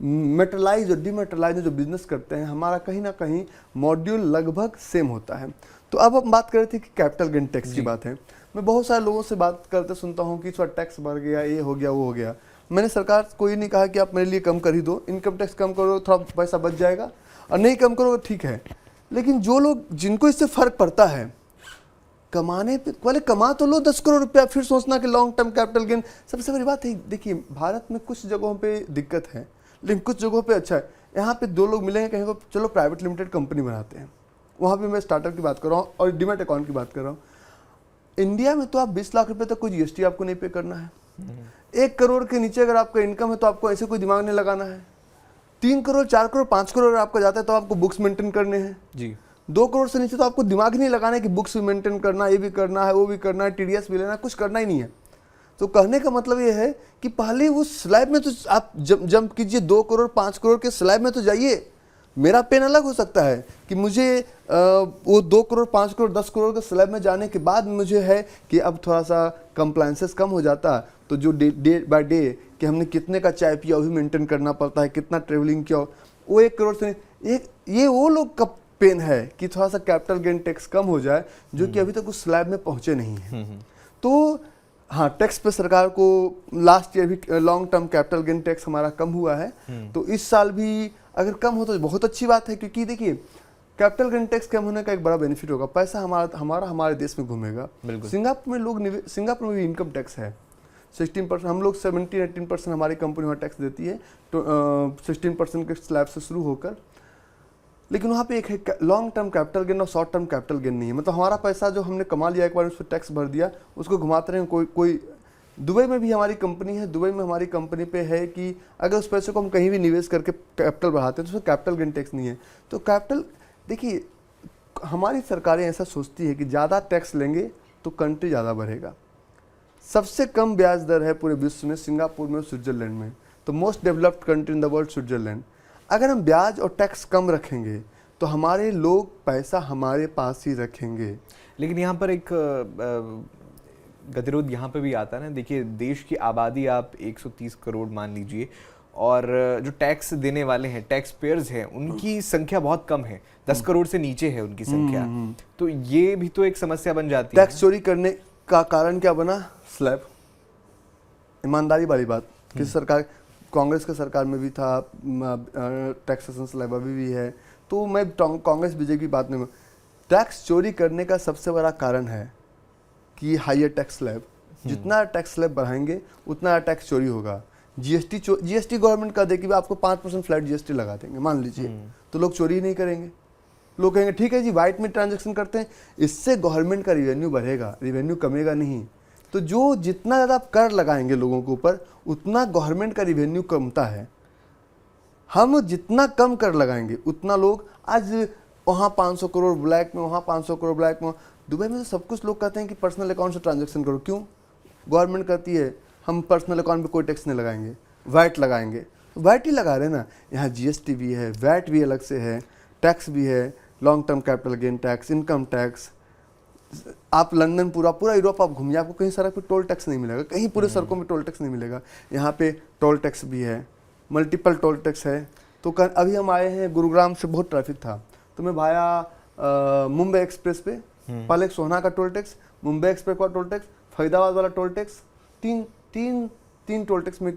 [SPEAKER 2] मेटलाइज और डीमेटलाइज जो बिजनेस करते हैं, हमारा कहीं ना कहीं मॉड्यूल लगभग सेम होता है। तो अब हम बात कर रहे थे कि कैपिटल गेन टैक्स की बात है। मैं बहुत सारे लोगों से बात करते सुनता हूँ कि इस बार टैक्स बढ़ गया, ये हो गया वो हो गया। मैंने सरकार को ये नहीं कहा कि आप मेरे लिए कम कर ही दो, इनकम टैक्स कम करो थोड़ा पैसा बच जाएगा, और नहीं कम करो ठीक है। लेकिन जो लोग जिनको इससे फर्क पड़ता है, कमाने पे पहले कमा तो लो 10 करोड़ रुपया, फिर सोचना कि लॉन्ग टर्म कैपिटल गेन। सबसे बड़ी बात है, देखिए भारत में कुछ जगहों पे दिक्कत है लेकिन कुछ जगहों पे अच्छा है। यहाँ पे दो लोग मिलेंगे, कहीं को चलो प्राइवेट लिमिटेड कंपनी बनाते हैं, वहाँ पे मैं स्टार्टअप की बात कर रहा हूँ और डीमैट अकाउंट की बात कर रहा हूँ। इंडिया में तो आप 20 लाख रुपये तक कोई जीएसटी आपको नहीं पे करना है। 1 करोड़ के नीचे अगर आपका इनकम है तो आपको ऐसे कोई दिमाग नहीं लगाना है। 3 करोड़ 4 करोड़ 5 करोड़ आपका जाता है तो आपको बुक्स मेंटेन करने हैं जी। 2 करोड़ से नीचे तो आपको दिमाग ही नहीं लगाना है कि बुक्स भी मेंटेन करना, ये भी करना है, वो भी करना है, टीडीएस भी लेना, कुछ करना ही नहीं है। तो कहने का मतलब ये है कि पहले उस स्लैब में तो आप जंप कीजिए, 2 करोड़ 5 करोड़ के स्लैब में तो जाइए। मेरा पेन अलग हो सकता है कि मुझे वो 2 करोड़ 5 करोड़ 10 करोड़ के स्लैब में जाने के बाद मुझे है कि अब थोड़ा सा कंप्लायंसेस कम हो जाता, तो जो डे बाय डे कि हमने कितने का चाय पिया वो भी मेंटेन करना पड़ता है, कितना ट्रेवलिंग किया, वो 1 करोड़ से ये वो लोग का पेन है कि थोड़ा सा कैपिटल गेन टैक्स कम हो जाए, जो कि अभी तक उस स्लैब में पहुंचे नहीं है। तो हाँ, टैक्स पे सरकार को लास्ट ईयर भी long term capital gain tax हमारा कम हुआ है, तो इस साल भी अगर कम हो तो बहुत अच्छी बात है, क्योंकि देखिए कैपिटल गेन टैक्स कम होने का एक बड़ा बेनिफिट होगा, पैसा हमारे देश में घूमेगा। सिंगापुर में भी इनकम टैक्स है 16%, हम लोग 17-18% हमारी कंपनी वहाँ टैक्स देती है, तो 16% के स्लैब से शुरू होकर। लेकिन वहाँ पे एक है लॉन्ग टर्म कैपिटल गेन और शॉर्ट टर्म कैपिटल गेन नहीं है। मतलब हमारा पैसा जो हमने कमा लिया एक बार उस पर टैक्स भर दिया, उसको घुमाते रहे। कोई दुबई में भी हमारी कंपनी है, दुबई में हमारी कंपनी पे है कि अगर उस पैसे को हम कहीं भी निवेश करके कैपिटल बढ़ाते हैं तो उसमें कैपिटल गेन टैक्स नहीं है। तो कैपिटल देखिए, हमारी सरकारें ऐसा सोचती है कि ज़्यादा टैक्स लेंगे तो कंट्री ज़्यादा बढ़ेगा। सबसे कम ब्याज दर है पूरे विश्व में सिंगापुर में, स्विट्जरलैंड में। तो most developed country in the world Switzerland. अगर हम ब्याज और टैक्स कम रखेंगे तो हमारे लोग पैसा हमारे पास ही रखेंगे।
[SPEAKER 1] लेकिन यहाँ पर एक गतिरोध यहाँ पे भी आता है ना। देखिए, देश की आबादी आप 130 करोड़ मान लीजिए, और जो टैक्स देने वाले हैं, टैक्स पेयर्स हैं, उनकी संख्या बहुत कम है, 10 करोड़ से नीचे है उनकी संख्या। तो ये भी तो एक समस्या बन जाती है।
[SPEAKER 2] टैक्स चोरी करने का कारण क्या बना? स्लैब। ईमानदारी वाली बात कि सरकार, कांग्रेस के सरकार में भी था टैक्सेशन स्लैब, अभी भी है। तो मैं कांग्रेस बीजेपी की बात नहीं, टैक्स चोरी करने का सबसे बड़ा कारण है कि हायर टैक्स स्लैब। जितना टैक्स स्लैब बढ़ाएंगे उतना टैक्स चोरी होगा। जीएसटी गवर्नमेंट का दे कि आपको 5% फ्लैट जीएसटी लगा देंगे मान लीजिए, तो लोग चोरी नहीं करेंगे। लोग कहेंगे ठीक है जी, वाइट में ट्रांजैक्शन करते हैं, इससे गवर्नमेंट का रिवेन्यू बढ़ेगा, रिवेन्यू कमेगा नहीं। तो जो जितना ज़्यादा आप कर लगाएंगे लोगों के ऊपर, उतना गवर्नमेंट का रिवेन्यू कमता है। हम जितना कम कर लगाएंगे उतना लोग, आज वहाँ 500 करोड़ ब्लैक में, वहाँ 500 करोड़ ब्लैक में, दुबई में तो सब कुछ लोग कहते हैं कि पर्सनल अकाउंट से ट्रांजैक्शन करो। क्यों? गवर्नमेंट कहती है हम पर्सनल अकाउंट पे कोई टैक्स नहीं लगाएंगे, वैट लगाएंगे। वैट ही लगा रहे ना। यहाँ जीएसटी भी है, वैट भी अलग से है, टैक्स भी है, long term capital gain tax, income tax. आप लंदन पूरा यूरोप आप घूमिए, आपको कहीं सड़क पे टोल टैक्स नहीं मिलेगा, कहीं पूरे सड़कों में टोल टैक्स नहीं मिलेगा। यहाँ पे टोल टैक्स भी है, मल्टीपल टोल टैक्स है। तो अभी हम आए हैं गुरुग्राम से, बहुत ट्रैफिक था, तो मैं भाया मुंबई एक्सप्रेस पे, पहले सोहना का टोल टैक्स, मुंबई एक्सप्रेस का टोल टैक्स, फरीदाबाद वाला टोल टैक्स, तीन टोल टैक्स में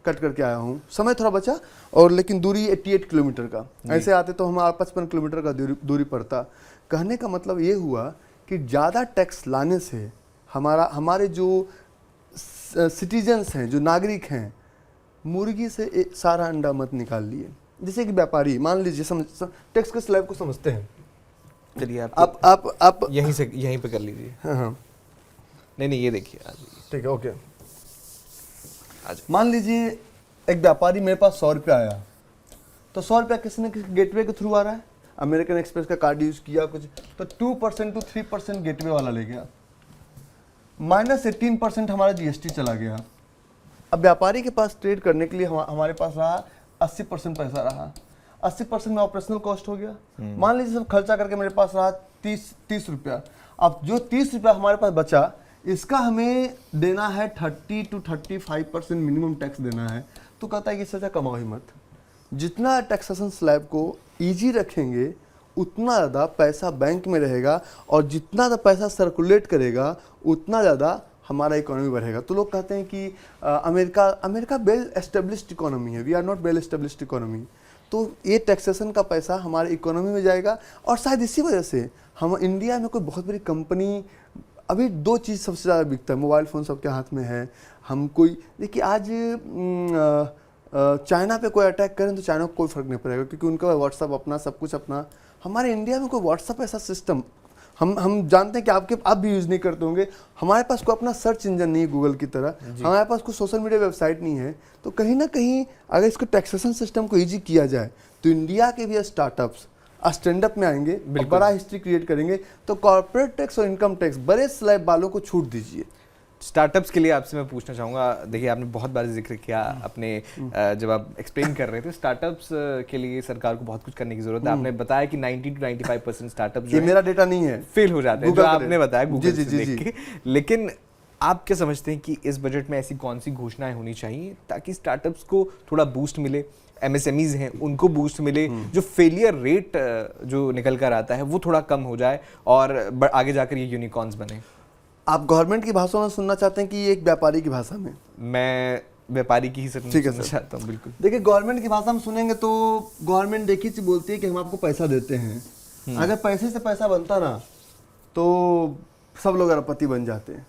[SPEAKER 2] कट करके आया हूँ। समय थोड़ा बचा, और लेकिन दूरी 88 किलोमीटर का। ऐसे आते तो हमारा 55 किलोमीटर का दूरी पड़ता। कहने का मतलब ये हुआ कि ज़्यादा टैक्स लाने से हमारे जो सिटीजन्स हैं, जो नागरिक हैं, मुर्गी से सारा अंडा मत निकाल लिए। जैसे कि व्यापारी मान लीजिए टैक्स के स्लैब को समझते हैं।
[SPEAKER 1] चलिए
[SPEAKER 2] आप
[SPEAKER 1] यहीं पे कर लीजिए।
[SPEAKER 2] हाँ,
[SPEAKER 1] नहीं ये देखिए,
[SPEAKER 2] ठीक है, ओके। मान लीजिए एक व्यापारी मेरे पास 100 रुपया आया, तो 100 रुपया किसी न किसी गेटवे के थ्रू आ रहा है। अमेरिकन एक्सप्रेस का कार्ड यूज किया कुछ, तो 2% to 3% गेटवे वाला ले गया, -18% हमारा जीएसटी चला गया। अब व्यापारी के पास ट्रेड करने के लिए हमारे पास रहा 80% पैसा रहा, 80% में ऑपरेशनल कॉस्ट हो गया। मान लीजिए सब खर्चा करके मेरे पास रहा 30 रुपया। अब जो 30 रुपया हमारे पास बचा, इसका हमें देना है 30 to 35% मिनिमम टैक्स देना है। तो कहता है कि सजा कमाओ ही मत। जितना टैक्सेशन स्लैब को इजी रखेंगे, उतना ज़्यादा पैसा बैंक में रहेगा, और जितना ज़्यादा पैसा सर्कुलेट करेगा, उतना ज़्यादा हमारा इकोनॉमी बढ़ेगा। तो लोग कहते हैं कि अमेरिका वेल एस्टेब्लिश्ड इकोनॉमी है, we are not well established economy. तो ये टैक्सेशन का पैसा हमारे इकोनॉमी में जाएगा, और शायद इसी वजह से हम इंडिया में कोई बहुत बड़ी कंपनी, अभी 2 चीज़ सबसे ज़्यादा बिकता है, मोबाइल फ़ोन सबके हाथ में है। हम कोई देखिए, आज चाइना पे कोई अटैक करें तो चाइना को कोई फ़र्क नहीं पड़ेगा, क्योंकि उनका व्हाट्सअप अपना, सब कुछ अपना। हमारे इंडिया में कोई व्हाट्सअप ऐसा सिस्टम हम जानते हैं कि आप भी यूज़ नहीं करते होंगे। हमारे पास कोई अपना सर्च इंजन नहीं है गूगल की तरह, हमारे पास कोई सोशल मीडिया वेबसाइट नहीं है। तो कहीं ना कहीं अगर इसको टैक्सेशन सिस्टम को ईजी किया जाए, तो इंडिया के भी स्टार्टअप्स स्टैंड अप में आएंगे, बड़ा हिस्ट्री क्रिएट करेंगे। तो कॉर्पोरेट टैक्स और इनकम टैक्स बड़े स्लैब वालों को छूट दीजिए।
[SPEAKER 1] स्टार्टअप्स के लिए आपसे मैं पूछना चाहूँगा, देखिए आपने बहुत बार जिक्र किया अपने जब आप एक्सप्लेन कर रहे थे, स्टार्टअप्स के लिए सरकार को बहुत कुछ करने की जरूरत है। आपने बताया कि 90 to 95% स्टार्टअप्स,
[SPEAKER 2] ये मेरा डेटा नहीं है,
[SPEAKER 1] फेल हो जाते हैं, जो आपने बताया गूगल
[SPEAKER 2] से
[SPEAKER 1] देख के। लेकिन आप क्या समझते हैं कि इस बजट में ऐसी कौन सी घोषणाएं होनी चाहिए ताकि स्टार्टअप्स को थोड़ा बूस्ट मिले, एमएसएमईज हैं उनको बूस्ट मिले, जो फेलियर रेट जो निकल कर आता है वो थोड़ा कम हो जाए, और आगे जाकर ये यूनिकॉर्न्स बने?
[SPEAKER 2] आप गवर्नमेंट की भाषा में सुनना चाहते हैं कि एक व्यापारी की भाषा में?
[SPEAKER 1] मैं व्यापारी की ही सुनना चाहता हूँ। बिल्कुल।
[SPEAKER 2] देखिए, गवर्नमेंट की भाषा में सुनेंगे तो गवर्नमेंट देखिए चीज बोलती है कि हम आपको पैसा देते हैं। अगर पैसे से पैसा बनता ना, तो सब लोग अरबपति बन जाते हैं।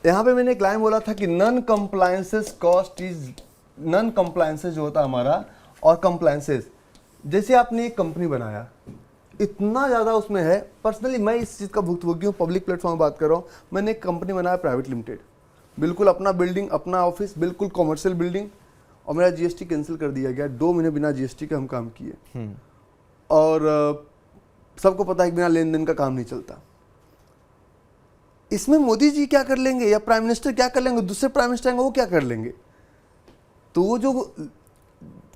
[SPEAKER 2] यहाँ पे मैंने एक लाइन बोला था कि non compliances cost is, non compliances जो होता है हमारा, और कंप्लायंसेस, जैसे आपने एक कंपनी बनाया, इतना ज़्यादा उसमें है। पर्सनली मैं इस चीज़ का भुक्तभोगी हूँ, पब्लिक प्लेटफॉर्म में बात कर रहा हूँ। मैंने एक कंपनी बनाया प्राइवेट लिमिटेड, बिल्कुल अपना बिल्डिंग, अपना ऑफिस, बिल्कुल कॉमर्शियल बिल्डिंग, और मेरा जीएसटी कैंसिल कर दिया गया। 2 महीने बिना जीएसटी के हम काम किए, और सबको पता है कि बिना लेन देन का काम नहीं चलता। इसमें मोदी जी क्या कर लेंगे या प्राइम मिनिस्टर क्या कर लेंगे, दूसरे प्राइम मिनिस्टर आएंगे वो क्या कर लेंगे? तो वो जो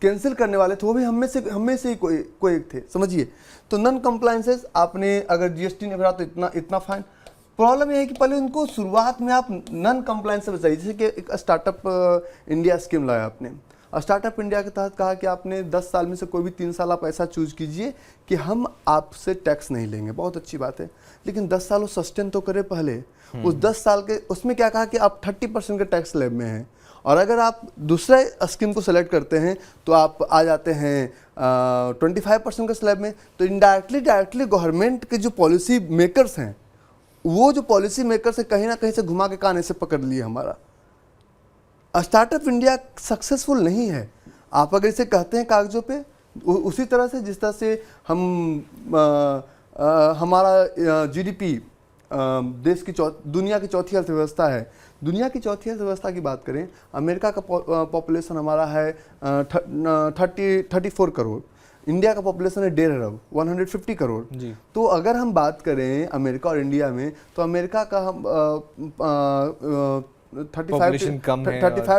[SPEAKER 2] कैंसिल करने वाले थे वो भी हम में से ही कोई एक थे, समझिए। तो नॉन कंप्लायंसेस, आपने अगर जीएसटी नहीं भरा तो इतना फाइन। प्रॉब्लम ये है कि पहले उनको शुरुआत में आप नॉन कंप्लायंस से बचाइए। जैसे कि एक स्टार्टअप इंडिया स्कीम लाया आपने, स्टार्टअप इंडिया के तहत कहा कि आपने 10 साल में से कोई भी 3 साल आप ऐसा चूज कीजिए कि हम आपसे टैक्स नहीं लेंगे। बहुत अच्छी बात है, लेकिन 10 साल वो सस्टेन तो करे पहले। उस 10 साल के उसमें क्या कहा कि आप 30% के टैक्स स्लैब में हैं, और अगर आप दूसरे स्कीम को सेलेक्ट करते हैं तो आप आ जाते हैं 25% के स्लैब में। तो डायरेक्टली गवर्नमेंट के जो पॉलिसी मेकर्स हैं, वो जो पॉलिसी मेकर्स है कहीं ना कहीं से घुमा के कान से पकड़ लिए हमारा। स्टार्टअप इंडिया सक्सेसफुल नहीं है। आप अगर इसे कहते हैं कागजों पे, उसी तरह से जिस तरह से हमारा जीडीपी देश की दुनिया की चौथी अर्थव्यवस्था है। दुनिया की चौथी अर्थव्यवस्था की बात करें, अमेरिका का पॉपुलेशन हमारा है 34 करोड़, इंडिया का पॉपुलेशन है 1.5 अरब 150 करोड़
[SPEAKER 1] जी।
[SPEAKER 2] तो अगर हम बात करें अमेरिका और इंडिया में, तो अमेरिका का हम 35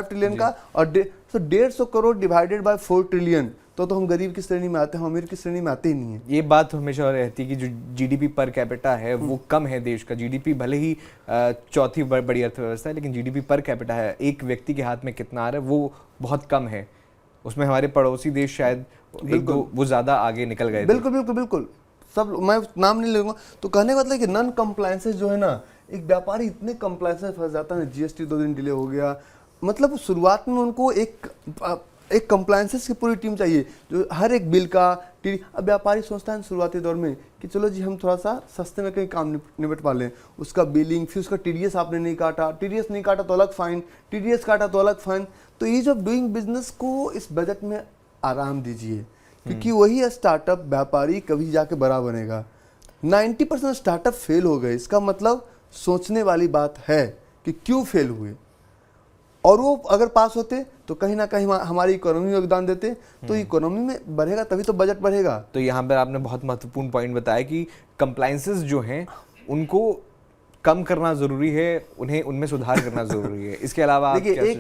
[SPEAKER 2] ट्रिलियन का, और 150 करोड़ डिवाइडेड बाय 4 ट्रिलियन, तो हम गरीब की श्रेणी में आते हैं, हम अमीर की श्रेणी में आते ही नहीं है।
[SPEAKER 1] ये बात हमेशा रहती है कि जो जीडीपी पर कैपिटा है वो कम है देश का। जीडीपी भले ही चौथी बड़ी अर्थव्यवस्था है, लेकिन जीडीपी पर कैपिटा है, एक व्यक्ति के हाथ में कितना आ रहा है वो बहुत कम है। उसमें हमारे पड़ोसी देश शायद एक दो वो ज्यादा आगे निकल गए।
[SPEAKER 2] बिल्कुल बिल्कुल बिल्कुल, सब मैं नाम नहीं लूंगा। तो कहने का मतलब कि नॉन कंप्लायंसेस जो है ना, एक व्यापारी इतने कंप्लायंसेस फंस जाता है, जीएसटी 2 दिन डिले हो गया, मतलब शुरुआत में उनको एक कंप्लायंसेस की पूरी टीम चाहिए जो हर एक बिल का अब व्यापारी सोचता है शुरुआती दौर में कि चलो जी हम थोड़ा सा सस्ते में कहीं काम निपटवा लें, उसका बिलिंग, फिर उसका टीडीएस आपने नहीं काटा, टीडीएस नहीं काटा तो अलग फाइन, टीडीएस काटा तो अलग फाइन। तो ईज ऑफ डूइंग बिजनेस को इस बजट में आराम दीजिए, क्योंकि वही स्टार्टअप व्यापारी कभी जाके बड़ा बनेगा। 90% स्टार्टअप फेल हो गए, इसका मतलब सोचने वाली बात है कि क्यों फेल हुए, और वो अगर पास होते तो कहीं ना कहीं हमारी इकोनॉमी में योगदान देते, तो इकोनॉमी में बढ़ेगा तभी तो बजट बढ़ेगा।
[SPEAKER 1] तो यहाँ पर आपने बहुत महत्वपूर्ण पॉइंट बताया कि कंप्लायंसेस जो हैं उनको कम करना जरूरी है, उन्हें उनमें सुधार करना जरूरी है। इसके अलावा
[SPEAKER 2] देखिए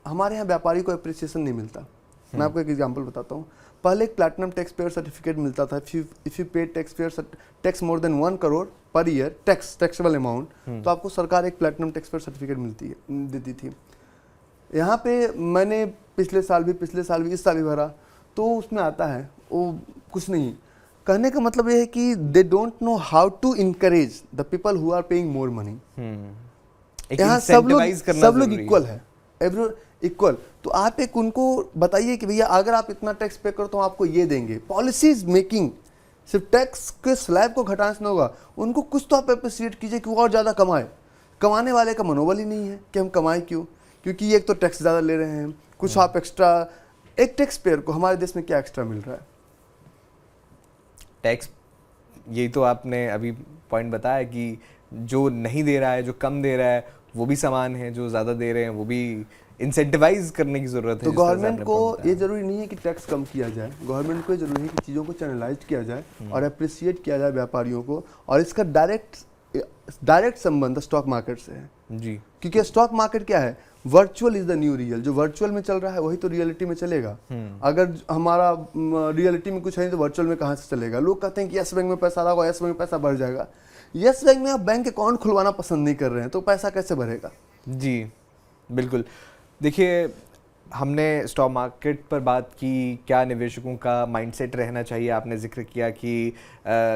[SPEAKER 2] हमारे यहाँ व्यापारी को अप्रिसिएशन नहीं मिलता। मैं आपको एक एग्जांपल बताता हूँ। पहले एक प्लैटिनम टैक्स पेयर सर्टिफिकेट मिलता था। इफ यू पे tax more than 1 crore per year taxable amount, तो आपको सरकार एक प्लैटिनम टैक्स पेयर सर्टिफिकेट देती थी। यहाँ पे मैंने पिछले साल भी इस साल भी भरा, तो उसमें आता है वो कुछ नहीं। कहने का मतलब ये है कि they don't know how to encourage the people who are paying more money. यहाँ सब लोग इक्वल है, एवरी इक्वल। तो आप एक उनको बताइए कि भैया अगर आप इतना टैक्स पे करो तो हम आपको ये देंगे। पॉलिसीज मेकिंग सिर्फ टैक्स के स्लैब को घटाने से नहीं होगा, उनको कुछ तो आप अप्रिशिएट कीजिए कि वो और ज़्यादा कमाए। कमाने वाले का मनोबल ही नहीं है कि हम कमाएं क्यों, क्योंकि एक तो टैक्स ज़्यादा ले रहे हैं, कुछ आप एक्स्ट्रा। एक टैक्स पेयर को हमारे देश में क्या एक्स्ट्रा मिल रहा है?
[SPEAKER 1] टैक्स, यही तो आपने अभी पॉइंट बताया कि जो नहीं दे रहा है, जो कम दे रहा है वो भी समान है, जो ज़्यादा दे रहे हैं वो भी इंसेंटिवाइज करने की जरूरत है।
[SPEAKER 2] तो गवर्नमेंट को ये जरूरी नहीं है कि टैक्स कम किया जाए, गवर्नमेंट को ये जरूरी है कि चीज़ों को चैनलाइज किया जाए और अप्रिशिएट किया जाए व्यापारियों को। और इसका डायरेक्ट संबंध स्टॉक मार्केट से है
[SPEAKER 1] जी,
[SPEAKER 2] क्योंकि स्टॉक मार्केट क्या है? Virtual is the nu real. जो वर्चुअल में चल रहा है वही तो रियलिटी में चलेगा। अगर हमारा रियलिटी में कुछ है तो वर्चुअल में कहाँ से चलेगा? लोग कहते हैं कि यस बैंक में पैसा लगा, यस बैंक में पैसा बढ़ जाएगा। यस बैंक में आप बैंक अकाउंट खुलवाना पसंद नहीं कर रहे हैं तो पैसा कैसे बढ़ेगा?
[SPEAKER 1] जी बिल्कुल। देखिए, हमने स्टॉक मार्केट पर बात की, क्या निवेशकों का माइंडसेट रहना चाहिए। आपने जिक्र किया कि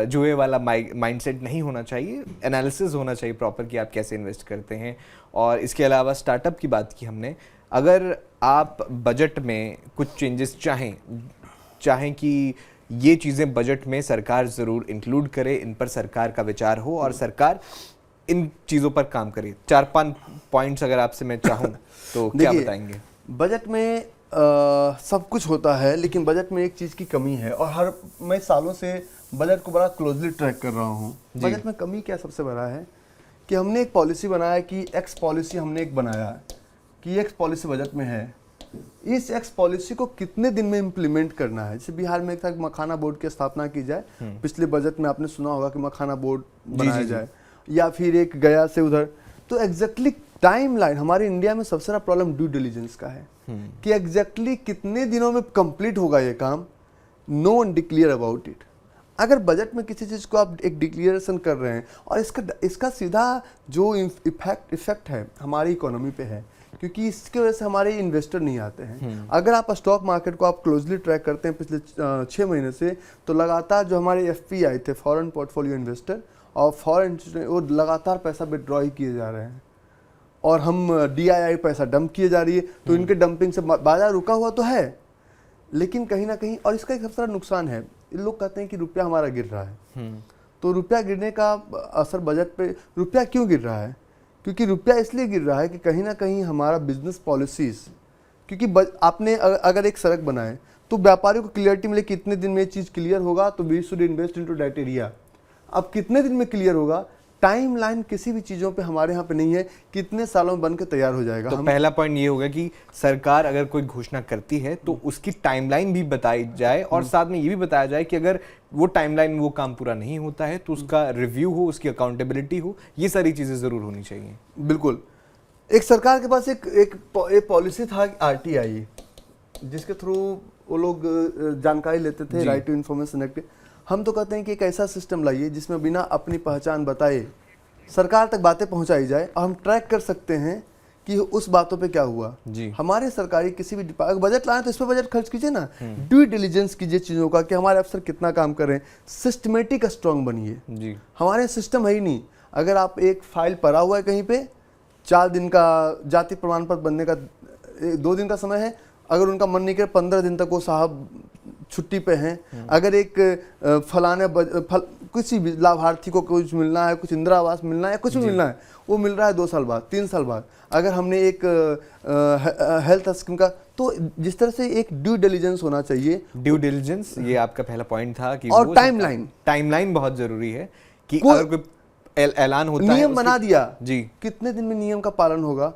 [SPEAKER 1] जुए वाला माइंडसेट नहीं होना चाहिए, एनालिसिस होना चाहिए प्रॉपर कि आप कैसे इन्वेस्ट करते हैं। और इसके अलावा स्टार्टअप की बात की हमने। अगर आप बजट में कुछ चेंजेस चाहें कि ये चीज़ें बजट में सरकार ज़रूर इंक्लूड करे, इन पर सरकार का विचार हो और सरकार इन चीज़ों पर काम करे, 4-5 पॉइंट्स अगर आपसे मैं चाहूँ तो क्या बताएंगे?
[SPEAKER 2] बजट में सब कुछ होता है, लेकिन बजट में एक चीज़ की कमी है और मैं सालों से बजट को बड़ा क्लोजली ट्रैक कर रहा हूँ। बजट में कमी क्या सबसे बड़ा है कि हमने एक पॉलिसी बनाया कि एक्स पॉलिसी हमने एक बनाया कि एक्स पॉलिसी बजट में है, इस एक्स पॉलिसी को कितने दिन में इम्प्लीमेंट करना है। जैसे बिहार में एक था मखाना बोर्ड की स्थापना की जाए, पिछले बजट में आपने सुना होगा कि मखाना बोर्ड बनाया जाए, या फिर एक गया से उधर। तो एग्जैक्टली टाइमलाइन, हमारे इंडिया में सबसे बड़ा प्रॉब्लम ड्यू डिलीजेंस का है कि एग्जैक्टली कितने दिनों में कंप्लीट होगा ये काम, no one declare about it. अगर बजट में किसी चीज़ को आप एक डिक्लेरेशन कर रहे हैं और इसका सीधा जो इफेक्ट है हमारी इकोनॉमी पे है, क्योंकि इसकी वजह से हमारे इन्वेस्टर नहीं आते हैं। अगर आप स्टॉक मार्केट को आप क्लोजली ट्रैक करते हैं पिछले 6 महीने से, तो लगातार जो हमारे FPI थे, फॉरेन पोर्टफोलियो इन्वेस्टर, और फॉरेन वो लगातार पैसा विड्रॉ ही किए जा रहे हैं और हम DII पैसा डंप किए जा रही है। तो इनके डंपिंग से बाजार रुका हुआ तो है, लेकिन कहीं ना कहीं, और इसका एक सबसे बड़ा नुकसान है, लोग कहते हैं कि रुपया हमारा गिर रहा है। तो रुपया गिरने का असर बजट पे, रुपया क्यों गिर रहा है? क्योंकि रुपया इसलिए गिर रहा है कि कहीं ना कहीं हमारा बिजनेस पॉलिसीज, क्योंकि आपने अगर एक सड़क बनाए तो व्यापारियों को क्लियरिटी मिले कितने दिन में ये चीज़ क्लियर होगा, तो we should invest into that area. अब कितने दिन में क्लियर होगा, टाइमलाइन किसी भी चीज़ों पे हमारे यहाँ पे नहीं है कि इतने सालों में बन के तैयार हो जाएगा।
[SPEAKER 1] तो पहला पॉइंट ये होगा कि सरकार अगर कोई घोषणा करती है तो उसकी टाइमलाइन भी बताई जाए और साथ में ये भी बताया जाए कि अगर वो टाइमलाइन वो काम पूरा नहीं होता है तो उसका रिव्यू हो, उसकी अकाउंटेबिलिटी हो, ये सारी चीज़ें ज़रूर होनी चाहिए।
[SPEAKER 2] बिल्कुल। एक सरकार के पास एक पॉलिसी था RTI, जिसके थ्रू वो लोग जानकारी लेते थे, राइट टू इन्फॉर्मेशन एक्ट। हम तो कहते हैं कि एक ऐसा सिस्टम लाइए जिसमें बिना अपनी पहचान बताए सरकार तक बातें पहुंचाई जाए और हम ट्रैक कर सकते हैं कि उस बातों पे क्या हुआ। हमारे सरकारी किसी भी बजट लाए तो इस पर बजट खर्च कीजिए ना, ड्यू डिलीजेंस कीजिए चीज़ों का कि हमारे अफसर कितना काम कर रहे हैं, सिस्टमेटिक स्ट्रांग बनिए। हमारे सिस्टम है ही नहीं। अगर आप एक फाइल पड़ा हुआ है कहीं पे, 4 दिन का जाति प्रमाण पत्र बनने का 2 दिन का समय है, अगर उनका मन नहीं करे 15 दिन तक वो साहब छुट्टी पे हैं। अगर एक फलाने किसी भी लाभार्थी को कुछ मिलना है, कुछ इंदिरा आवास मिलना है, कुछ भी मिलना है, वो मिल रहा है 2 साल बाद, 3 साल बाद। अगर हमने एक हेल्थ स्कीम का, तो जिस तरह से एक ड्यू डिलीजेंस होना चाहिए।
[SPEAKER 1] ड्यू डिलीजेंस, ये आपका पहला पॉइंट था कि
[SPEAKER 2] और टाइमलाइन
[SPEAKER 1] बहुत जरूरी है कि अगर कोई ऐलान होता है,
[SPEAKER 2] नियम बना दिया
[SPEAKER 1] जी,
[SPEAKER 2] कितने दिन में नियम का पालन होगा,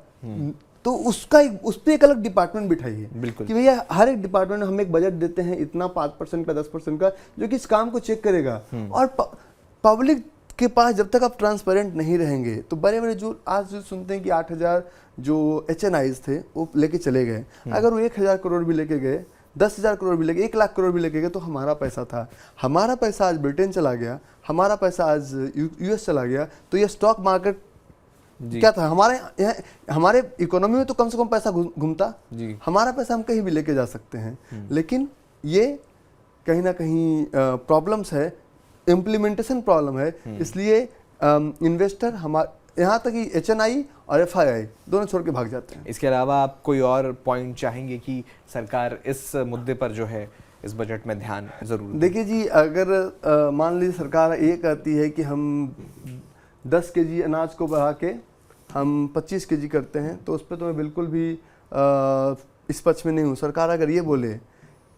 [SPEAKER 2] तो उसका उस पर एक अलग डिपार्टमेंट बिठाइए।
[SPEAKER 1] बिल्कुल।
[SPEAKER 2] कि भैया हर एक डिपार्टमेंट में हम एक बजट देते हैं इतना 5% का 10% का, जो कि इस काम को चेक करेगा। और पब्लिक के पास जब तक आप ट्रांसपेरेंट नहीं रहेंगे तो बड़े बड़े जो आज जो सुनते हैं कि 8,000 जो HNIs थे वो लेके चले गए, अगर वो 1,000 करोड़ भी लेके गए, 10,000 करोड़ भी लेके, 1 लाख करोड़ भी लेके गए, तो हमारा पैसा था। हमारा पैसा आज ब्रिटेन चला गया, हमारा पैसा आज US चला गया, तो ये स्टॉक मार्केट क्या था हमारे इकोनॉमी में तो कम से कम पैसा घूमता। हमारा पैसा हम कहीं भी लेके जा सकते हैं, लेकिन ये कहीं ना कहीं प्रॉब्लम्स है, इम्प्लीमेंटेशन प्रॉब्लम है। इसलिए इन्वेस्टर हमारे यहाँ तक कि HNI और FII दोनों छोड़ के भाग जाते हैं।
[SPEAKER 1] इसके अलावा आप कोई और पॉइंट चाहेंगे कि सरकार इस मुद्दे पर जो है इस बजट में ध्यान जरूर?
[SPEAKER 2] देखिए जी, अगर मान लीजिए सरकार ये कहती है कि हम 10 kg अनाज को बढ़ा के हम 25 kg करते हैं, तो उस पर तो मैं बिल्कुल भी इस पक्ष में नहीं हूँ। सरकार अगर ये बोले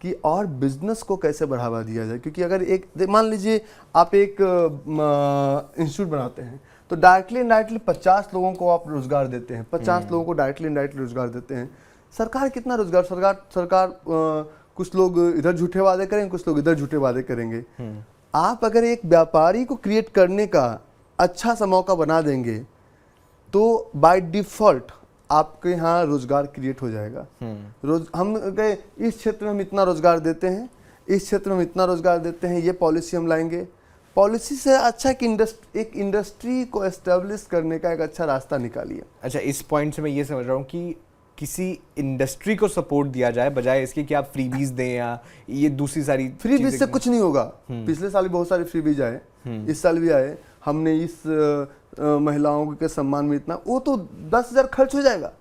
[SPEAKER 2] कि और बिजनेस को कैसे बढ़ावा दिया जाए, क्योंकि अगर एक मान लीजिए आप एक इंस्टीट्यूट बनाते हैं तो डायरेक्टली इनडायरेक्टली 50 लोगों को आप रोजगार देते हैं, 50 लोगों को डायरेक्टली इनडायरेक्टली रोजगार देते हैं। सरकार कितना रोजगार, सरकार कुछ लोग इधर झूठे वादे करेंगे, कुछ लोग इधर झूठे वादे करेंगे। आप अगर एक व्यापारी को क्रिएट करने का अच्छा सा मौका बना देंगे तो बाय डिफॉल्ट आपके यहाँ रोजगार क्रिएट हो जाएगा। हम गए इस क्षेत्र में हम इतना रोजगार देते हैं, इस क्षेत्र में हम इतना रोजगार देते हैं, ये पॉलिसी हम लाएंगे। पॉलिसी से अच्छा कि एक इंडस्ट्री को एस्टेब्लिश करने का एक अच्छा रास्ता निकालिए।
[SPEAKER 1] अच्छा, इस पॉइंट से मैं ये समझ रहा हूँ कि किसी इंडस्ट्री को सपोर्ट दिया जाए बजाय इसके कि आप फ्रीबीज दें या ये दूसरी सारी
[SPEAKER 2] फ्रीबीज से कुछ नहीं होगा। पिछले साल भी बहुत सारे फ्रीबीज आए, इस साल भी आए। हमने इस महिलाओं के सम्मान में इतना, वो तो 10,000 खर्च हो जाएगा,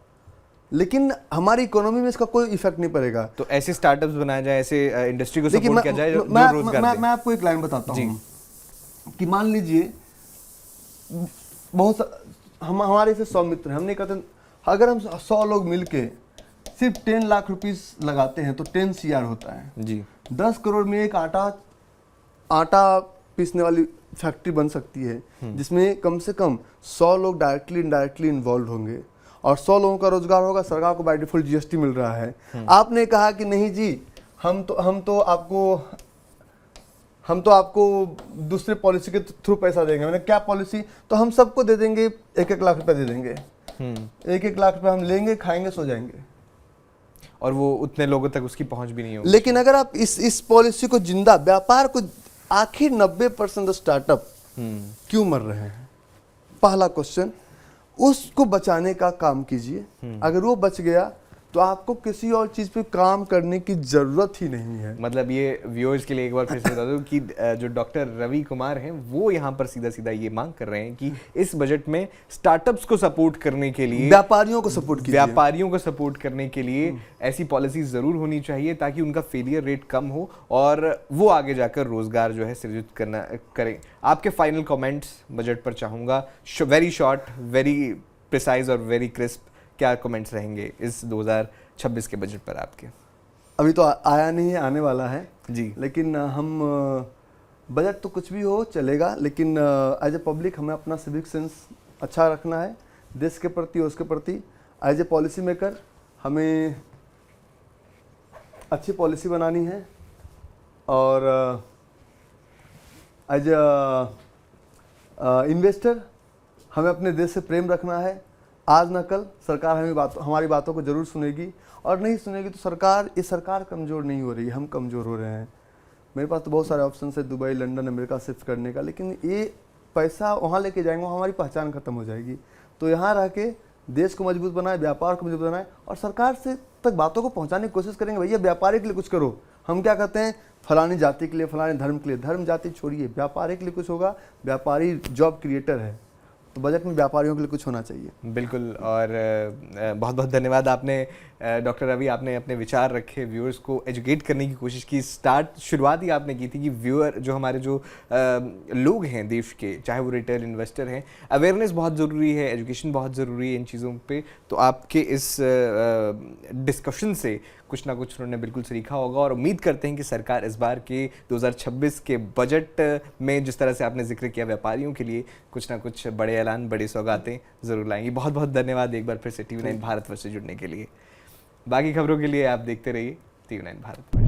[SPEAKER 2] लेकिन हमारी इकोनॉमी में इसका कोई इफेक्ट नहीं पड़ेगा।
[SPEAKER 1] तो ऐसे स्टार्टअप्स बनाया जाए, ऐसे इंडस्ट्री को सपोर्ट किया जाए जो रोजगार दे।
[SPEAKER 2] मैं आपको एक लाइन बताता हूँ कि मान लीजिए हमारे से 100 मित्र हैं, हम नहीं कहते, अगर हम 100 लोग मिलके सिर्फ 10 लाख रुपीस लगाते हैं तो 10 CR होता है जी। 10 करोड़ में एक आटा पीसने वाली फैक्ट्री बन सकती है, जिसमें कम से कम 100 लोग डायरेक्टली इनडायरेक्टली इन्वॉल्व होंगे और 100 लोगों का रोजगार होगा। सरकार को बाय डिफॉल्ट GST मिल रहा है। आपने कहा कि नहीं जी, हम तो आपको दूसरे पॉलिसी के थ्रू पैसा देंगे। मैंने क्या पॉलिसी? तो हम सबको दे देंगे 1-1 लाख रुपए दे देंगे। 1-1 लाख रुपए हम लेंगे, खाएंगे, सो जाएंगे,
[SPEAKER 1] और वो उतने लोगों तक उसकी पहुंच भी नहीं होगी।
[SPEAKER 2] लेकिन अगर आप इस पॉलिसी को जिंदा, व्यापार को, आखिर 90% स्टार्टअप क्यों मर रहे हैं, पहला क्वेश्चन, उसको बचाने का काम कीजिए। अगर वो बच गया तो आपको किसी और चीज पे काम करने की जरूरत ही नहीं है।
[SPEAKER 1] मतलब ये व्यूअर्स के लिए एक बार फिर से बता दूं कि जो डॉक्टर रवि कुमार हैं वो यहाँ पर सीधा सीधा ये मांग कर रहे हैं कि इस बजट में स्टार्टअप्स को सपोर्ट करने के लिए,
[SPEAKER 2] व्यापारियों को सपोर्ट
[SPEAKER 1] करने के लिए ऐसी पॉलिसीज जरूर होनी चाहिए ताकि उनका फेलियर रेट कम हो और वो आगे जाकर रोजगार जो है सृजित करें। आपके फाइनल कमेंट्स बजट पर चाहूंगा, वेरी शॉर्ट, वेरी प्रिसाइज और वेरी क्रिस्प। क्या कमेंट्स रहेंगे इस 2026 के बजट पर आपके?
[SPEAKER 2] अभी तो आया नहीं है, आने वाला है
[SPEAKER 1] जी,
[SPEAKER 2] लेकिन हम बजट तो कुछ भी हो चलेगा, लेकिन एज ए पब्लिक हमें अपना सिविक सेंस अच्छा रखना है, देश के प्रति और उसके प्रति। एज ए पॉलिसी मेकर हमें अच्छी पॉलिसी बनानी है, और एज इन्वेस्टर हमें अपने देश से प्रेम रखना है। आज न कल सरकार हमारी बातों को ज़रूर सुनेगी, और नहीं सुनेगी तो ये सरकार कमज़ोर नहीं हो रही है, हम कमज़ोर हो रहे हैं। मेरे पास तो बहुत सारे ऑप्शन है दुबई, लंदन, अमेरिका शिफ्ट करने का, लेकिन ये पैसा वहाँ लेके जाएंगे, हमारी पहचान खत्म हो जाएगी। तो यहाँ रह के देश को मजबूत बनाए, व्यापार को मजबूत बनाए, और सरकार से तक बातों को पहुँचाने की कोशिश करेंगे। भैया व्यापारी के लिए कुछ करो। हम क्या कहते हैं, फलानी जाति के लिए, फलाने धर्म के लिए। धर्म जाति छोड़िए, व्यापारी के लिए कुछ होगा। व्यापारी जॉब क्रिएटर है, तो बजट में व्यापारियों के लिए कुछ होना चाहिए।
[SPEAKER 1] बिल्कुल। और बहुत बहुत धन्यवाद आपने डॉक्टर रवि, आपने अपने विचार रखे, व्यूअर्स को एजुकेट करने की कोशिश की। शुरुआत ही आपने की थी कि व्यूअर जो हमारे जो लोग हैं देश के, चाहे वो रिटेल इन्वेस्टर हैं, अवेयरनेस बहुत ज़रूरी है, एजुकेशन बहुत ज़रूरी है इन चीज़ों पे। तो आपके इस डिस्कशन से कुछ ना कुछ उन्होंने बिल्कुल सीखा होगा, और उम्मीद करते हैं कि सरकार इस बार के 2026 के बजट में जिस तरह से आपने जिक्र किया व्यापारियों के लिए कुछ ना कुछ बड़े ऐलान, बड़ी सौगातें ज़रूर लाएंगी। बहुत बहुत धन्यवाद एक बार फिर से TV9 भारतवर्ष से जुड़ने के लिए। बाकी खबरों के लिए आप देखते रहिए TV9 भारतवर्ष।